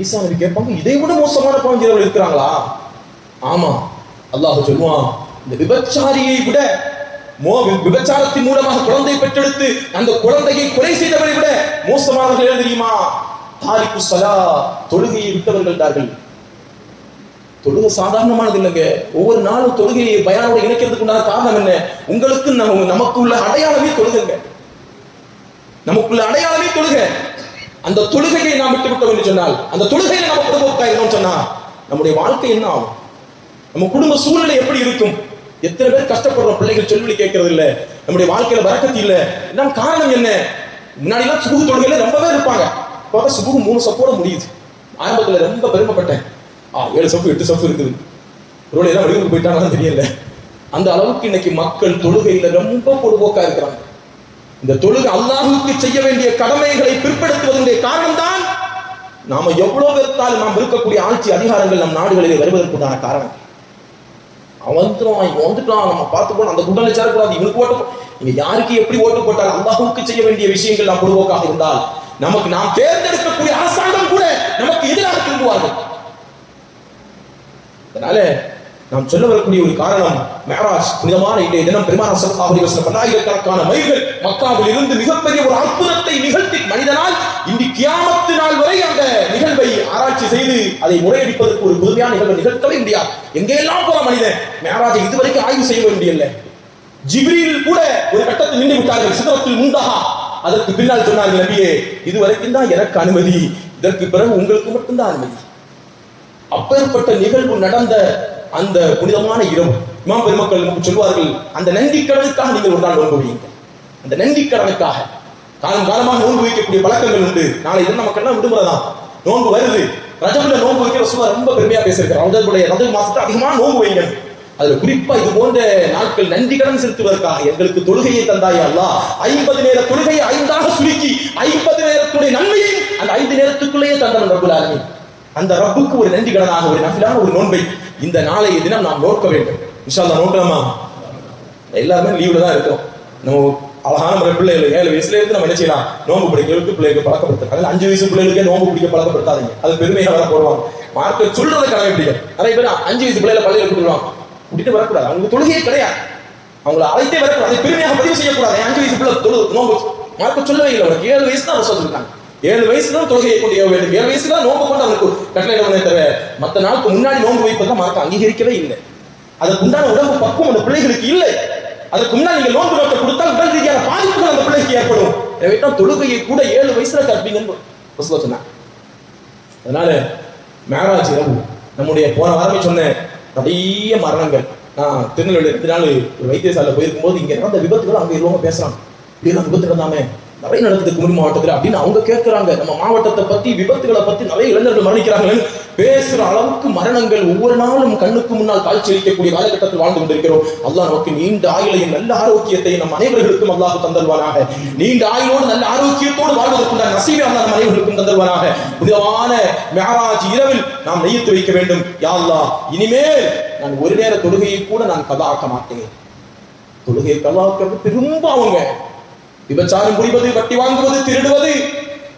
ஈசா நபி கேட்பாங்க, இதை விட மோசமான பாவம் செய்தவர்கள் இருக்கிறாங்களா? ஆமா. அல்லாஹ் சொல்லுவான், இந்த விபச்சாரியை விட விபச்சாரத்தின் மூலமாக குழந்தை பெற்றெடுத்து அந்த குழந்தையை கொலை செய்தவரை விட மோசமானவர்கள் தெரியுமா? தாரிக்கு ஸலா, தொழுகையை விட்டவர்கள். தொழுகை சாதாரணமானது இல்லைங்க. ஒவ்வொரு நாளும் தொழுகையை பயானோட இணைக்கிறதுக்கு உண்டான காரணம் என்ன? உங்களுக்கு நமக்கு உள்ள அடையாளமே தொழுகைங்க. நமக்குள்ள அடையாளமே தொழுகை. அந்த தொழுகையை நாம் விட்டுவிட்டோம் என்று சொன்னால், அந்த தொழுகையை நம்ம பொதுபோக்காயிருந்தோம் சொன்னா நம்முடைய வாழ்க்கை என்ன ஆகும்? நம்ம குடும்ப சூழ்நிலை எப்படி இருக்கும்? எத்தனை பேர் கஷ்டப்படுறோம், பிள்ளைகள் சொல்லி கேட்கறது இல்ல, நம்முடைய வாழ்க்கையில வரக்கத்து இல்ல. இதெல்லாம் காரணம் என்ன? முன்னாடி எல்லாம் சுபுகு தொழுகையில ரொம்பவே இருப்பாங்க. இப்போ சுபுகு 3 சப்போட முடியுது. ஆரம்பத்துல ரொம்ப பெருமைப்பட்டேன், 7 சப்பு 8 சப்பு இருக்குது, ரோடு எல்லாம் வெளியூருக்கு போயிட்டாங்கன்னு தெரியல. அந்த அளவுக்கு இன்னைக்கு மக்கள் தொழுகையில ரொம்ப பொதுபோக்கா இருக்கிறாங்க. இந்த தொழுகை அல்லாஹ்வுக்கு செய்ய வேண்டிய கடமைகளை பிற்படுத்துவதனுடைய காரணம் தான் நாம எவ்வளவு பேர்த்தாலும் நாம் இருக்கக்கூடிய ஆட்சி அதிகாரங்கள் நம் நாடுகளிலே வருவதற்குண்டான காரணம். அவன் வந்துட்டான், நம்ம பார்த்து போன அந்த குண்டலை சேரக்கூடாது, இவனுக்கு ஓட்டு. நீங்க யாருக்கு எப்படி ஓட்டு போட்டாலும் அல்லாஹ்வுக்கு செய்ய வேண்டிய விஷயங்கள் நாம் பொதுபோக்காக இருந்தால் நமக்கு நாம் தேர்ந்தெடுக்கக்கூடிய அரசாங்கம் கூட நமக்கு எதிராக திரும்புவார்கள். அதனால நாம் சொல்ல வரக்கூடிய ஒரு காரணம் மேராஜ் புனிதமான இன்றைய தினம் பெருமானார் ஸல்லல்லாஹு அலைஹி வஸல்லம் பல்லாயிரக்கணக்கான மைல்கள் மக்காவில் இருந்து மிகப்பெரிய ஒரு அற்புதத்தை நிகழ்த்தி மனிதனால் இன்று கியாமத்து நாள் வரை அந்த நிகழ்வை ஆராய்ச்சி செய்து அதை முறையடிப்பதற்கு ஒரு புதுமையான நிகழ்வை நிகழ்த்தவே முடியாது. எங்கெல்லாம் போற மனிதன் மேராஜை இதுவரைக்கும் ஆய்வு செய்ய வேண்டியல்ல. ஜிப்ரீல் கூட ஒரு கட்டத்தில் நின்று விட்டார்கள். சிதறத்தில் முந்தஹா. அதற்கு பின்னால் சொன்னார்கள், நபியே இதுவரைக்கும் தான் எனக்கு அனுமதி, இதற்கு பிறகு உங்களுக்கு மட்டும்தான் அனுமதி. அப்பேற்பட்ட நிகழ்வு நடந்த அந்த புனிதமான இரவு இமாம் பெருமக்கள் நமக்கு சொல்வார்கள், அந்த நன்றி கடனுக்காக நீங்கள் ஒரு நாள் நோன்பு வையுங்க. அந்த நன்றி கடனுக்காக காலம் காலமாக நோன்பு வைக்கக்கூடிய பழக்கங்கள் உண்டு. நாளை இது நமக்கெல்லாம் விடுமுறை தான், நோன்பு வருது. ரஜபுல நோன்பு வைக்கிற ரசூலுல்லாஹ் ரொம்ப பெருமையா பேசியிருக்கிறார். ரஜபுடைய மாசத்துல அதிகமா நோன்பு வைங்க. அதுல குறிப்பா இது போன்ற நாட்கள் நன்றி கடன் செலுத்துவதற்காக எங்களுக்கு தொழுகையை தந்தாய் அல்லாஹ். 50 நேர தொழுகையை 5ஆக சுருக்கி 50 நேரத்துடைய நன்மையை அந்த 5 நேரத்துக்குள்ளேயே தந்தவன் ரப்புல் ஆலமீன். அந்த ரப்புக்கு ஒரு நன்றி கடனாக ஒரு நஃபிலான ஒரு நோன்பை இந்த நாளைய தினம் நாம் நோக்க வேண்டும். இன்ஷா அல்லாஹ் நோக்கலாமா? எல்லாருமே லீவ்ல தான் இருக்கோம். நம்ம அழகான முறை பிள்ளைகள் 7 வயசுல இருந்து நம்ம என்ன செய்யலாம், நோன்பு பிடிக்கிறதுக்கு பிள்ளைகளுக்கு பழக்கப்படுத்த. அதில் 5 வயசு பிள்ளைகளுக்கே நோன்பு பிடிக்க பழக்கப்படுத்தாதீங்க. அது பெருமையாக வர போடுவாங்க. மார்க்க சொல்றதை கடமை பிடிக்கும். நிறைய பேர் 5 வயசு பிள்ளைகளை பள்ளியில் கூட்டுவாங்க, கூட்டிட்டு வரக்கூடாது. அவங்க தொழுகையே கிடையாது, அவங்களை அழைத்தே வரக்கூடாது. அதை பெருமையாக பதிவு செய்யக்கூடாது. 5 வயசு பிள்ளை நோன்பு மார்க்க சொல்லவே இல்லை. அவருக்கு 7 வயசு தான் சொல்லிருக்காங்க. 7 வயசு தான் தொழுகையை கொண்டு ஏவ வேண்டும். 7 வயசு தான் நோன்பு கொண்டு அவருக்கு கட்டளை தவிர மற்ற நாளுக்கு முன்னாடி நோன்பு வைப்பதான் மார்க்க அங்கீகரிக்கவே இல்லை. அதற்கு உண்டான உடம்பு பக்குவம் அந்த பிள்ளைகளுக்கு இல்லை. அதற்கு முன்னால் நீங்கள் நோன்பு நோக்க கொடுத்தால் உடல் ரீதியான பாதிப்புகள் அந்த பிள்ளைக்கு ஏற்படும். எனவே தான் தொழுகையை கூட 7 வயசுல கற்பீங்கன்னு ரசூலுல்லாஹ் சொன்னாங்க. அதனால மேராஜ் இரவு நம்முடைய போன வாரமே சொன்ன நிறைய மரணங்கள். நான் திருநெல்வேலி 2 நாள் ஒரு வைத்தியசாலை போயிருக்கும் போது இங்க நடந்த விபத்துகள் அங்க இருவங்க பேசுறாங்க. இப்படியெல்லாம் விபத்து நடந்தாமே, நிறைய நடக்குது குமரி மாவட்டத்தில் அப்படின்னு அவங்க கேட்கிறாங்க. நம்ம மாவட்டத்தை பத்தி விபத்துகளை பத்தி நிறைய இளைஞர்கள் மரணிக்கிறாங்கன்னு பேசுற அளவுக்கு மரணங்கள் ஒவ்வொரு நாளும் கண்ணுக்கு முன்னால் காட்சி அளிக்கக்கூடிய காலகட்டத்தில் வாழ்ந்து கொண்டிருக்கிறோம். அல்லாஹ் நமக்கு நீண்ட ஆயுளையும் நல்ல ஆரோக்கியத்தையும் நம் அனைவர்களுக்கும் அல்லாஹ் தந்தல்வானாக. நீண்ட ஆயுளோடு நல்ல ஆரோக்கியத்தோடு வாழ்வதற்குண்டான நசீபை அல்லாஹ் நம் அனைவர்களுக்கும் தந்தல்வானாக. புனிதமான மிஅராஜ் இரவில் நாம் நியத்து வைக்க வேண்டும், யா அல்லாஹ் இனிமேல் நான் ஒரு நேர தொழுகையை கூட நான் கதா ஆக்க மாட்டேன். தொழுகையை கதா ஆக்கிறது பெரும் பாவங்க. விபச்சாரம் புரிவது, வட்டி வாங்குவது, திருடுவது,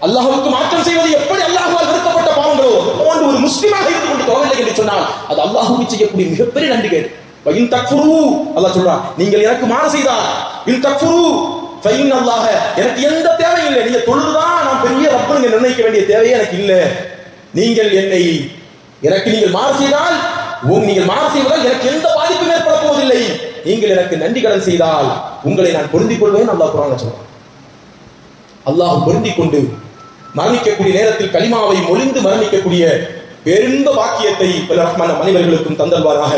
அல்லாஹ்வுக்கு மாற்றம் செய்வது எப்படி அல்லாஹ்வால் வெறுக்கப்பட்ட பாவங்களோ போன்று ஒரு முஸ்லிமாக இருந்து கொண்டு தொழவில்லை என்று சொன்னால் அது அல்லாஹ்வுக்கு செய்யக்கூடிய மிகப்பெரிய நன்றிகேடு. வயின் தக்ஃபுரு அல்லாஹ் சொல்றான், நீங்கள் எனக்கு மாறு செய்தால் இன் தக்ஃபுரு ஃபைன் அல்லாஹ், எனக்கு எந்த தேவையும் இல்லை. நீங்க தொழுதுதான் நான் பெரிய ரப்பன்னு நிர்ணயிக்க வேண்டிய தேவையே எனக்கு இல்லை. நீங்கள் எனக்கு மாறு செய்தால் நீங்கள் மாறு செய்வதால் எனக்கு எந்த பாதிப்பும் ஏற்பட போவதில்லை. நீங்கள் எனக்கு நன்றி கடன் செய்தால் உங்களை நான் பொருந்திக் கொள்வேன் அல்லாஹ் குர்ஆன்ல சொல்றான். அல்லாஹ் பொருந்திக் கொண்டு மரணிக்கக்கூடிய நேரத்தில் கலிமாவை மொழிந்து மரணிக்கக்கூடிய பெருந்த பாக்கியத்தை ரஹ்மான் மனிதர்களுக்கும் தந்தல்வாராக.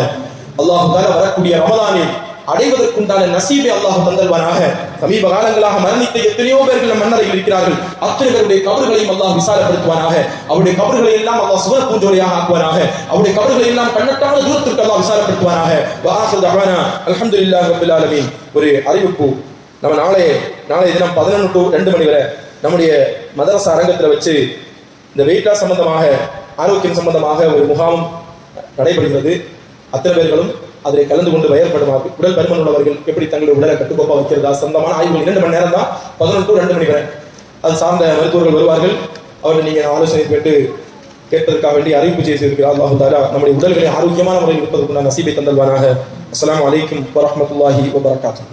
அல்லாஹ் வரக்கூடிய ரமலானில் அடைவதற்குண்டான நசீபை அல்லாஹ் தந்தல்வாராக. சமீப காலங்களாக மரணித்த எத்தனையோ பேர்கள் நம் மன்னரையில் இருக்கிறார்கள். அத்தனை பேருடைய கபர்களையும் அல்லாஹ் விசாலப்படுத்துவானாக. அவருடைய கபர்களை எல்லாம் அல்லாஹ் சுவர் பூஞ்சோலையாக ஆக்குவானாக. அவருடைய கபர்களை எல்லாம் கண்ணட்டான தூரத்திற்கு அல்லாஹ் விசாலப்படுத்துவானாக. வஆஹிரு தஅவானா அல்ஹம்துலில்லாஹி ரப்பில் ஆலமீன். ஒரு அறிவிப்பு, நம்ம நாளை தினம் 11 to 2 மணி வரை நம்முடைய மதரசா அரங்கத்தில் வச்சு இந்த வெயிட் லாஸ் சம்பந்தமாக, ஆரோக்கியம் சம்பந்தமாக ஒரு முகாம் நடைபெறுகிறது. அத்தனை பேர்களும் அதில் கலந்து கொண்டு வயற்படுமாறு, உடல் பருமன் உள்ளவர்கள் எப்படி தங்களுடைய உடலை கட்டுக்கோப்பா வைக்கிறதா சொந்தமான ஆய்வுகள் 2 மணி நேரம் தான், 11 to 2 மணி வரை. அது சார்ந்த மருத்துவர்கள் வருவார்கள். அவர்கள் நீங்கள் ஆலோசனை கேட்டு கேட்பதற்காக வேண்டி அறிவிப்பு செய்திருக்கிறார். அல்லாஹ் தஆலா நம்முடைய உடல்களை ஆரோக்கியமான முறையில் இருப்பதற்குண்டான நசீபை தந்தல்வானாக. அஸ்ஸலாமு அலைக்கும் வரஹ்மத்துல்லாஹி வபரகாத்துஹு.